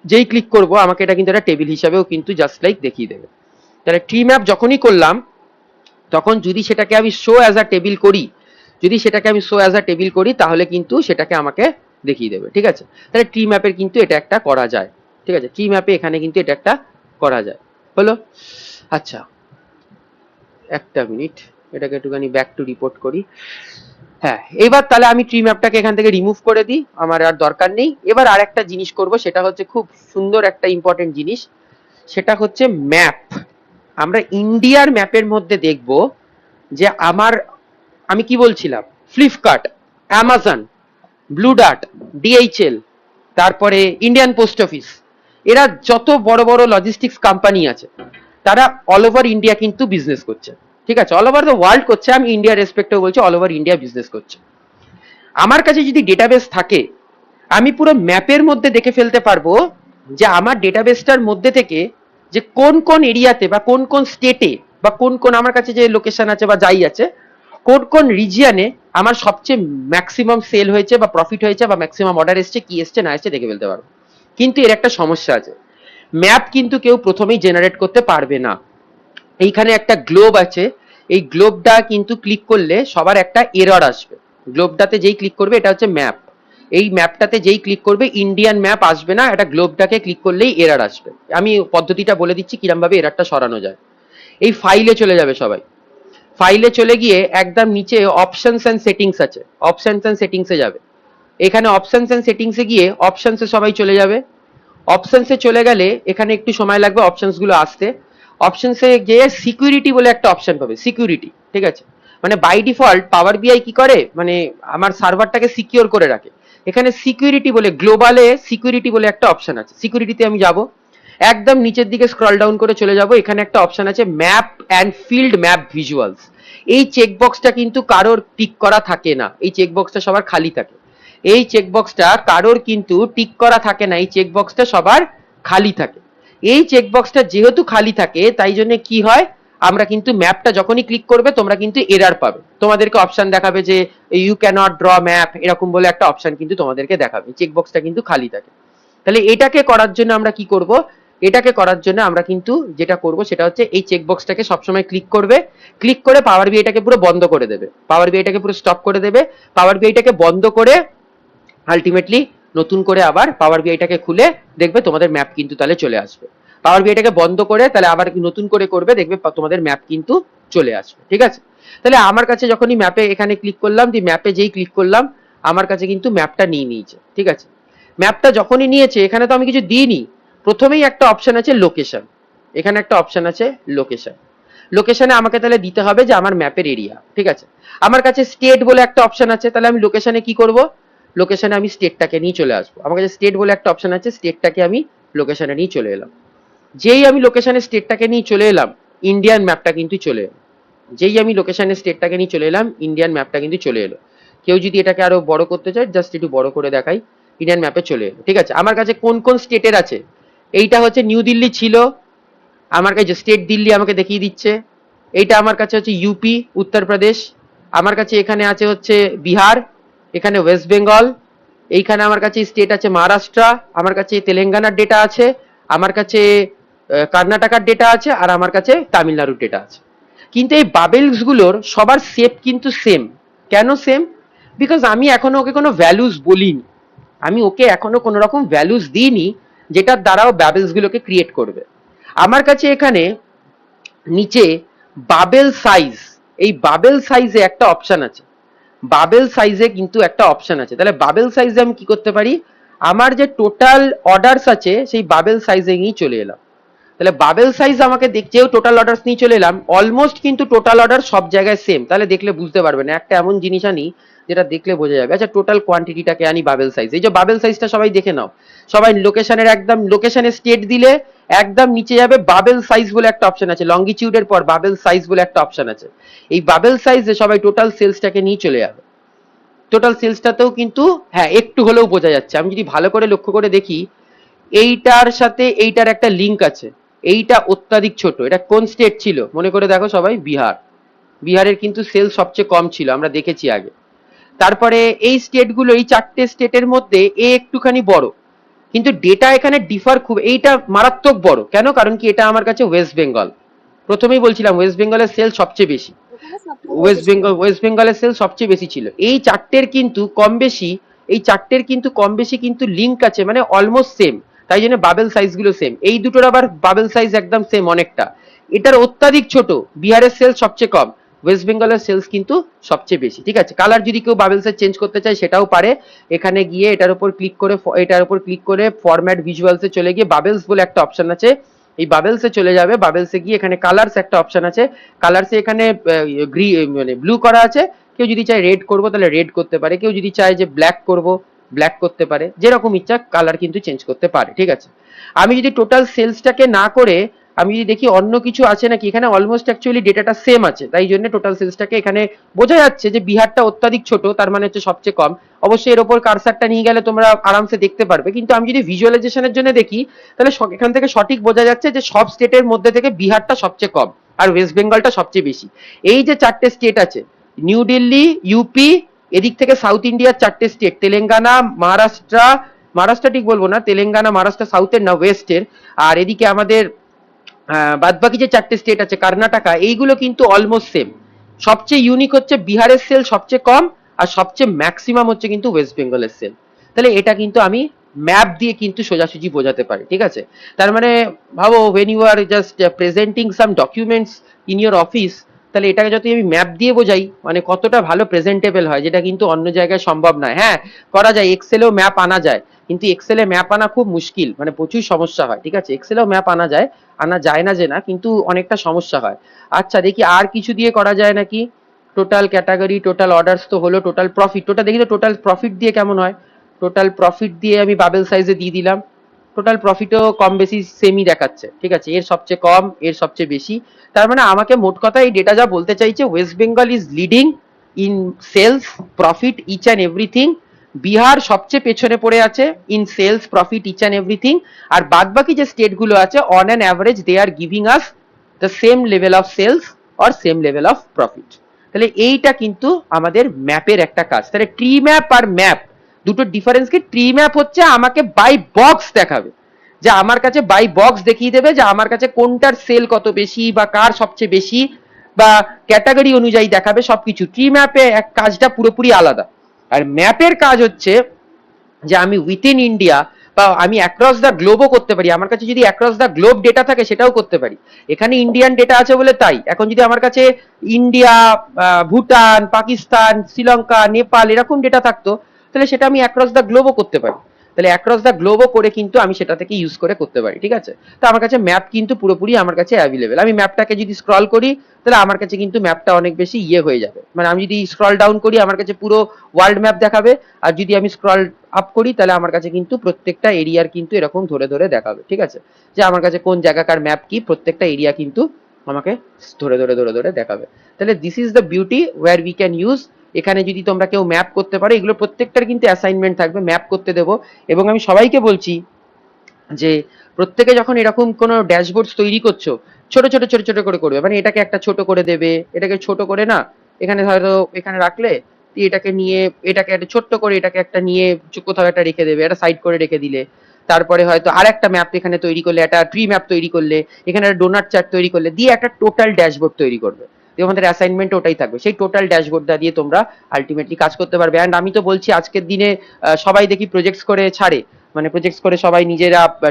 যেই ক্লিক করব আমাকে এটা কিন্তু একটা টেবিল হিসাবেও কিন্তু জাস্ট লাইক দেখিয়ে দেবে। তাহলে ট্রি ম্যাপ যখনই করলাম তখন যদি সেটাকে আমি শো অ্যাজ আ টেবিল করি, যদি সেটাকে আমি শো অ্যাজ আ টেবিল করি তাহলে কিন্তু সেটাকে আমাকে দেখিয়ে দেবে, ঠিক আছে। তাহলে ট্রি ম্যাপের কিন্তু এটা একটা করা যায়, ঠিক আছে, ট্রি ম্যাপে এখানে কিন্তু এটা একটা করা যায়, হলো। আচ্ছা একটা মিনিট, এটাকে একটুখানি ব্যাক টু রিপোর্ট করি। হ্যাঁ, এবার তাহলে আমি ট্রি ম্যাপটাকে এখান থেকে রিমুভ করে দিই, আমার আর দরকার নেই। এবার আর একটা জিনিস করব, সেটা হচ্ছে খুব সুন্দর একটা ইম্পর্টেন্ট জিনিস, সেটা হচ্ছে ম্যাপ। আমরা ইন্ডিয়ার ম্যাপের মধ্যে দেখব যে আমি কি বলছিলাম, Flipkart, Amazon, Blue Dart, DHL, তারপরে ইন্ডিয়ান পোস্ট অফিস, এরা যত বড় বড় লজিস্টিক্স কোম্পানি আছে তারা অল ওভার ইন্ডিয়া কিন্তু বিজনেস করছে, ঠিক আছে, অল ওভার দ্য ওয়ার্ল্ড করছে, আমি ইন্ডিয়া রেসপেক্টেও বলছি, অল ওভার ইন্ডিয়া বিজনেস করছে। আমার কাছে যদি ডেটাবেস থাকে আমি পুরো ম্যাপের মধ্যে দেখে ফেলতে পারবো যে আমার ডেটাবেসটার মধ্যে থেকে যে কোন কোন এরিয়াতে বা কোন কোন স্টেটে বা কোন কোন আমার কাছে যে লোকেশন আছে বা যাই আছে, কোন কোন রিজিয়নে আমার সবচেয়ে ম্যাক্সিমাম সেল হয়েছে বা প্রফিট হয়েছে বা ম্যাক্সিমাম অর্ডার এসছে, কি এসছে না এসছে দেখে ফেলতে পারবো। কিন্তু এর একটা সমস্যা আছে, ম্যাপ কিন্তু কেউ প্রথমেই জেনারেট করতে পারবে না। এইখানে একটা গ্লোব আছে, এই গ্লোবটা কিন্তু ক্লিক করলে সবার একটা এরর আসবে, গ্লোবটাতে যেই ক্লিক করবে, এটা হচ্ছে ম্যাপ, এই ম্যাপটাতে যেই ক্লিক করবে ইন্ডিয়ান ম্যাপ আসবে না, এটা গ্লোবটাকে ক্লিক করলেই এরর আসবে। আমি পদ্ধতিটা বলে দিচ্ছি কিরম ভাবে এররটা সরানো যায়। এই ফাইলে চলে যাবে সবাই, ফাইলে চলে গিয়ে একদম নিচে অপশনস এন্ড সেটিংস আছে, অপশনস এন্ড সেটিংসে যাবে, এখানে অপশনস এন্ড সেটিংসে গিয়ে অপশনসে সবাই চলে যাবে। অপশনসে চলে গেলে এখানে একটু সময় লাগবে অপশনস গুলো আসতে, অপশনসে গিয়ে সিকিউরিটি বলে একটা অপশন পাবে, সিকিউরিটি, ঠিক আছে, মানে বাই ডিফল্ট পাওয়ার বিআই কি করে, মানে আমার সার্ভারটাকে সিকিউর করে রাখে, এখানে সিকিউরিটি বলে গ্লোবালে সিকিউরিটি বলে একটা অপশন আছে, সিকিউরিটিতে আমি যাব, একদম নিচের দিকে স্ক্রল ডাউন করে চলে যাব, এখানে একটা অপশন আছে map and field map visuals, এই চেকবক্সটা কিন্তু কারোর টিক করা থাকে না, এই চেকবক্সটা সবার খালি থাকে, এই চেকবক্সটা কারোর কিন্তু টিক করা থাকে না, এই চেকবক্সটা সবার খালি থাকে। এই চেকবক্সটা যেহেতু খালি থাকে তাই জন্য কি হয়, আমরা কিন্তু ম্যাপটা যখনই ক্লিক করবে তোমরা কিন্তু এরর পাবে, তোমাদেরকে অপশন দেখাবে যে ইউ ক্যানট ড্র ম্যাপ, এরকম বলে একটা অপশন কিন্তু তোমাদেরকে দেখাবে, চেকবক্সটা কিন্তু খালি থাকে। তাহলে এটাকে করার জন্য আমরা কি করব, এটাকে করার জন্য আমরা কিন্তু যেটা করব সেটা হচ্ছে এই চেকবক্সটাকে সবসময় ক্লিক করবে, ক্লিক করে পাওয়ার বিআইটাকে পুরো বন্ধ করে দেবে, পাওয়ার বিআইটাকে পুরো স্টপ করে দেবে, পাওয়ার বিআইটাকে বন্ধ করে আলটিমেটলি নতুন করে আবার পাওয়ার বিআইটাকে খুলে দেখবে তোমাদের ম্যাপ কিন্তু তাহলে চলে আসবে, পাওয়ার বিআইটাকে বন্ধ করে তাহলে আবার নতুন করে করবে, দেখবে তোমাদের ম্যাপ কিন্তু চলে আসবে, ঠিক আছে। তাহলে আমার কাছে যখনই ম্যাপে এখানে ক্লিক করলাম, দি ম্যাপে যেই ক্লিক করলাম আমার কাছে কিন্তু ম্যাপটা নিয়ে নিয়েছে, ঠিক আছে। ম্যাপটা যখনই নিয়েছে এখানে তো আমি কিছু দিইনি, প্রথমেই একটা অপশন আছে লোকেশন, এখানে একটা অপশন আছে লোকেশন, লোকেশনে আমাকে তাহলে দিতে হবে যে আমার ম্যাপের এরিয়া, ঠিক আছে। আমার কাছে স্টেট বলে একটা অপশন আছে, তাহলে আমি লোকেশনে কি করব, লোকেশনে আমি স্টেটটাকে নিয়ে চলে আসবো, আমার কাছে স্টেট বলে একটা অপশন আছে, স্টেটটাকে আমি লোকেশনে নিয়ে চলে এলাম, যেই আমি লোকেশনে স্টেটটাকে নিয়ে চলে এলাম ইন্ডিয়ান ম্যাপটা কিন্তু চলে এলো, যেই আমি লোকেশনে স্টেটটাকে নিয়ে চলে এলাম ইন্ডিয়ান ম্যাপটা কিন্তু চলে এলো। কেউ যদি এটাকে আরো বড় করতে চায় জাস্ট একটু বড় করে দেখাই, ইন্ডিয়ান ম্যাপে চলে এলো, ঠিক আছে। আমার কাছে কোন কোন স্টেটের আছে, এইটা হচ্ছে নিউ দিল্লি ছিল, আমার কাছে স্টেট দিল্লি আমাকে দেখিয়ে দিচ্ছে, এইটা আমার কাছে হচ্ছে ইউপি উত্তরপ্রদেশ, আমার কাছে এখানে আছে হচ্ছে বিহার, এখানে ওয়েস্ট বেঙ্গল, এইখানে আমার কাছে স্টেট আছে মহারাষ্ট্র, আমার কাছে তেলেঙ্গানার ডেটা আছে, আমার কাছে কর্ণাটকার ডেটা আছে, আর আমার কাছে তামিলনাড়ুর ডেটা আছে। কিন্তু এই বাবেলস গুলোর সবার শেপ কিন্তু সেম, কেন সেম, বিকজ আমি এখনো ওকে কোনো ভ্যালুস বলিনি, আমি ওকে এখনো কোনো রকম ভ্যালুস দিইনি যেটার দ্বারাও বাবেলস গুলোকে ক্রিয়েট করবে। আমার কাছে এখানে নিচে বাবেল সাইজ এই বাবেল সাইজে একটা অপশন আছে, বাবেল সাইজে কিন্তু একটা অপশন আছে। তাহলে বাবেল সাইজে আমি কি করতে পারি, আমার যে টোটাল অর্ডারস আছে সেই বাবেল সাইজে নিয়ে চলে এলাম। তাহলে বাবেল সাইজ আমাকে দেখছেও টোটাল অর্ডারস নিয়ে চলে এলাম, অলমোস্ট কিন্তু টোটাল অর্ডার সব জায়গায় সেম। তাহলে দেখলে বুঝতে পারবেন, একটা এমন জিনিস আনি যেটা দেখলে বোঝা যাবে। আচ্ছা টোটাল কোয়ান্টিটিটাকে আনি বাবেল সাইজ, এই যে বাবেল সাইজটা সবাই দেখে নাও, সবাই লোকেশনের একদম লোকেশনের স্টেট দিলে একদম নিচে যাবে বাবেল সাইজ বলে একটা অপশন আছে, লঙ্গিটিউডের পর বাবেল সাইজ বলে একটা অপশন আছে। এই বাবেল সাইজে সবাই টোটাল সেলসটাকে নিয়ে চলে যাবে। টোটাল সেলসটাতেও কিন্তু হ্যাঁ একটু হলেও বোঝা যাচ্ছে। আমি যদি ভালো করে লক্ষ্য করে দেখি, এইটার সাথে এইটার একটা লিঙ্ক আছে। এইটা অত্যাধিক ছোট, এটা কোন স্টেট ছিল মনে করে দেখো সবাই, বিহার। বিহারের কিন্তু সেল সবচেয়ে কম ছিল, আমরা দেখেছি আগে। তারপরে এই স্টেটগুলো, এই 4টে স্টেটের মধ্যে এ একটুখানি বড়, কিন্তু ডেটা এখানে ডিফার খুব, এইটা মারাত্মক বড় কেন, কারণ কি এটা আমার কাছে ওয়েস্ট বেঙ্গল। প্রথমেই বলছিলাম ওয়েস্ট বেঙ্গলের সেল সবচেয়ে বেশি, ওয়েস্ট বেঙ্গলের সেল সবচেয়ে বেশি ছিল। এই 4টের কিন্তু কম বেশি, এই 4টের কিন্তু কম বেশি কিন্তু লিঙ্ক আছে, মানে অলমোস্ট সেম, তাই জন্য বাবেল সাইজ গুলো সেম। এই দুটোর আবার বাবেল সাইজ একদম সেম অনেকটা। এটার অত্যাধিক ছোট, বিহারের সেল সবচেয়ে কম, ওয়েস্ট বেঙ্গলের সেলস কিন্তু সবচেয়ে বেশি। ঠিক আছে, কালার যদি কেউ বাবেল সাইজ চেঞ্জ করতে চায় সেটাও পারে, এখানে গিয়ে এটার উপর ক্লিক করে ফরম্যাট ভিজুয়ালসে চলে গিয়ে বাবেলস বলে একটা অপশন আছে, এই বাবেলসে চলে যাবে। বাবেলসে গিয়ে এখানে কালার্স একটা অপশন আছে, কালার্সে এখানে মানে ব্লু করা আছে। কেউ যদি চায় রেড করবো তাহলে রেড করতে পারে, কেউ যদি চায় যে ব্ল্যাক করবো ব্ল্যাক করতে পারে, যেরকম ইচ্ছা কালার কিন্তু চেঞ্জ করতে পারে। ঠিক আছে, আমি যদি টোটাল সেলসটাকে না করে আমি যদি দেখি অন্য কিছু আছে নাকি, এখানে অলমোস্ট অ্যাকচুয়ালি ডেটাটা সেম আছে, তাই জন্য টোটাল সেলসটাকে এখানে বোঝা যাচ্ছে যে বিহারটা অত্যাধিক ছোট, তার মানে হচ্ছে সবচেয়ে কম। অবশ্যই এর ওপর কারসারটা নিয়ে গেলে তোমরা আরামসে দেখতে পারবে, কিন্তু আমি যদি ভিজুয়ালাইজেশনের জন্য দেখি তাহলে এখান থেকে সঠিক বোঝা যাচ্ছে যে সব স্টেটের মধ্যে থেকে বিহারটা সবচেয়ে কম আর ওয়েস্ট বেঙ্গলটা সবচেয়ে বেশি। এই যে 4টে স্টেট আছে, নিউ দিল্লি, ইউপি, এদিক থেকে সাউথ ইন্ডিয়ার 4টে স্টেট, তেলেঙ্গানা, মহারাষ্ট্র ঠিক বলবো না, তেলেঙ্গানা মহারাষ্ট্র সাউথের না ওয়েস্টের, আর এদিকে আমাদের বাদবাকি যে 4টে স্টেট আছে কর্ণাটকা, এইগুলো কিন্তু অলমোস্ট সেম। সবচেয়ে ইউনিক হচ্ছে বিহারের সেল সবচেয়ে কম, আর সবচেয়ে ম্যাক্সিমাম হচ্ছে কিন্তু ওয়েস্ট বেঙ্গলের সেল। তাহলে এটা কিন্তু আমি ম্যাপ দিয়ে কিন্তু সোজাসুজি বোঝাতে পারি। ঠিক আছে, তার মানে ভাবো when you are just presenting some documents in your office, তাহলে এটাকে যদি আমি ম্যাপ দিয়ে বোঝাই মানে কতটা ভালো প্রেজেন্টেবল হয়, যেটা কিন্তু অন্য জায়গায় সম্ভব নয়। হ্যাঁ করা যায়, এক্সেলেও ম্যাপ আনা যায়, কিন্তু এক্সেলে ম্যাপ আনা খুব মুশকিল, মানে প্রচুর সমস্যা হয়। ঠিক আছে, এক্সেলেও ম্যাপ আনা যায় না যে না, কিন্তু অনেকটা সমস্যা হয়। আচ্ছা দেখি আর কিছু দিয়ে করা যায় নাকি। টোটাল ক্যাটাগরি, টোটাল অর্ডারস তো হলো, টোটাল প্রফিট, টোটাল দেখি তো টোটাল প্রফিট দিয়ে কেমন হয়। টোটাল প্রফিট দিয়ে আমি বাবেল সাইজে দিয়ে দিলাম, টোটাল প্রফিটও কম বেশি সেমই দেখাচ্ছে। ঠিক আছে, এর সবচেয়ে কম এর সবচেয়ে বেশি, তার মানে আমাকে মোট কথা এই ডেটা যা বলতে চাইছে, West Bengal is leading in sales, profit, each and everything. Bihar সবচেয়ে পেছনে পড়ে আছে in sales, profit, each and everything. আর বাদবাকি যে স্টেট গুলো আছে on an average they are giving us the same level of sales or same level of profit. তাহলে এইটা কিন্তু আমাদের ম্যাপের একটা কাজ। তাহলে ট্রি ম্যাপ আর ম্যাপ দুটো ডিফারেন্স কি, ট্রি ম্যাপ হচ্ছে আমাকে বাই বক্স দেখাবে, যে আমার কাছে বাই বক্স দেখিয়ে দেবে যে আমার কাছে কোনটার সেল কত বেশি বা কার সবচেয়ে বেশি, বা ক্যাটাগরি অনুযায়ী দেখাবে সবকিছু। ট্রি ম্যাপে এক কাজটা পুরোপুরি আলাদা। আর ম্যাপের কাজ হচ্ছে যে আমি উইথিন ইন্ডিয়া বা আমি অ্যাক্রস দ্য গ্লোবও করতে পারি, আমার কাছে যদি অ্যাক্রস দ্য গ্লোব ডেটা থাকে সেটাও করতে পারি। এখানে ইন্ডিয়ান ডেটা আছে বলে তাই, এখন যদি আমার কাছে ইন্ডিয়া, ভুটান, পাকিস্তান, শ্রীলঙ্কা, নেপাল এরকম ডেটা থাকতো তাহলে সেটা আমি অ্যাক্রস দ্য গ্লোবও করতে পারি। তাহলে অ্যাক্রস দ্য গ্লোবও করে কিন্তু আমি সেটা থেকে ইউজ করে করতে পারি। ঠিক আছে, তো আমার কাছে ম্যাপ কিন্তু পুরোপুরি আমার কাছে অ্যাভেলেবেল। আমি ম্যাপটাকে যদি স্ক্রল করি তাহলে আমার কাছে কিন্তু ম্যাপটা অনেক বেশি হয়ে যাবে, মানে আমি যদি স্ক্রল ডাউন করি আমার কাছে পুরো ওয়ার্ল্ড ম্যাপ দেখাবে, আর যদি আমি স্ক্রল আপ করি তাহলে আমার কাছে কিন্তু প্রত্যেকটা এরিয়ার কিন্তু এরকম ধরে ধরে দেখাবে। ঠিক আছে, যে আমার কাছে কোন জায়গাকার ম্যাপ কি প্রত্যেকটা এরিয়া কিন্তু আমাকে ধরে ধরে দেখাবে। তাহলে this is the beauty where we can use. এখানে যদি তোমরা কেউ ম্যাপ করতে পারো, এগুলো প্রত্যেকটার কিন্তু অ্যাসাইনমেন্ট থাকবে, ম্যাপ করতে দেবো। এবং আমি সবাইকে বলছি যে প্রত্যেকে যখন এরকম কোনো ড্যাশবোর্ড তৈরি করছো ছোট ছোট ছোট ছোট করে করবে, মানে এটাকে একটা ছোট করে দেবে, এটাকে ছোট করে না এখানে হয়তো এখানে রাখলে এটাকে নিয়ে এটাকে একটা ছোট্ট করে এটাকে একটা নিয়ে কোথাও একটা রেখে দেবে, একটা সাইড করে রেখে দিলে, তারপরে হয়তো আর একটা ম্যাপ এখানে তৈরি করলে, একটা ট্রি ম্যাপ তৈরি করলে, এখানে একটা ডোনাট চার্ট তৈরি করলে, দিয়ে একটা টোটাল ড্যাশবোর্ড তৈরি করবে। তোমাদের অ্যাসাইনমেন্ট ওটাই থাকবে, সেই টোটাল ড্যাশবোর্ডটা দিয়ে তোমরা আলটিমেটলি কাজ করতে পারবে। অ্যান্ড আমি তো বলছি আজকের দিনে সবাই দেখি প্রজেক্টস করে ছাড়ে, মানে প্রজেক্টস করে সবাই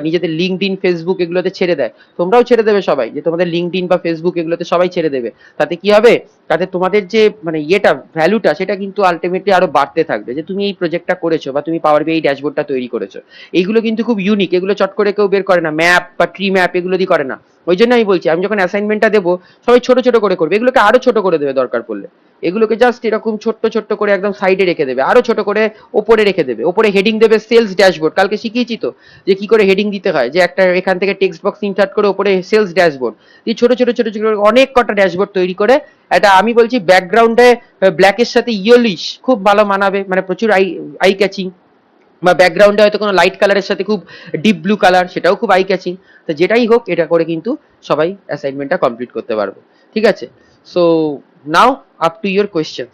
নিজেদের লিঙ্কডইন, ফেসবুক এগুলোতে ছেড়ে দেয়। তোমরাও ছেড়ে দেবে সবাই, যে তোমাদের লিঙ্কডইন বা ফেসবুক এগুলোতে সবাই ছেড়ে দেবে। তাতে কি হবে, তাতে তোমাদের যে মানে ইয়েটা ভ্যালুটা সেটা কিন্তু আলটিমেটলি আরো বাড়তে থাকবে, যে তুমি এই প্রজেক্টটা করেছো বা তুমি পাওয়ার বিআই ড্যাশবোর্ডটা তৈরি করেছো। এইগুলো কিন্তু খুব ইউনিক, এগুলো চট করে কেউ বের করে না, ম্যাপ বা ট্রি ম্যাপ এগুলো দিয়ে করে না। ওই জন্য আমি বলছি, আমি যখন অ্যাসাইনমেন্টটা দেবো সবাই ছোট ছোট করে করবে, এগুলোকে আরো ছোট করে দেবে দরকার পড়লে, এগুলোকে জাস্ট এরকম ছোট্ট ছোট্ট করে একদম সাইডে রেখে দেবে, আরো ছোট করে ওপরে রেখে দেবে, ওপরে হেডিং দেবে সেলস ড্যাশবোর্ড, কালকে শিখিয়েছি তো যে কি করে হেডিং দিতে হয়, যে একটা এখান থেকে টেক্সট বক্স ইনসার্ট করে ওপরে সেলস ড্যাশবোর্ড দিয়ে ছোট ছোট ছোট ছোট অনেক কটা ড্যাশবোর্ড তৈরি করে এটা আমি বলছি ব্যাকগ্রাউন্ডে ব্ল্যাকের সাথে ইয়েলিশ খুব ভালো মানাবে, মানে প্রচুর আই ক্যাচিং, বা ব্যাকগ্রাউন্ডে হয়তো কোনো লাইট কালারের সাথে খুব ডিপ ব্লু কালার, সেটাও খুব আই ক্যাচিং। তো যেটাই হোক এটা করে কিন্তু সবাই অ্যাসাইনমেন্টটা কমপ্লিট করতে পারবে, ঠিক আছে? So now up to your questions.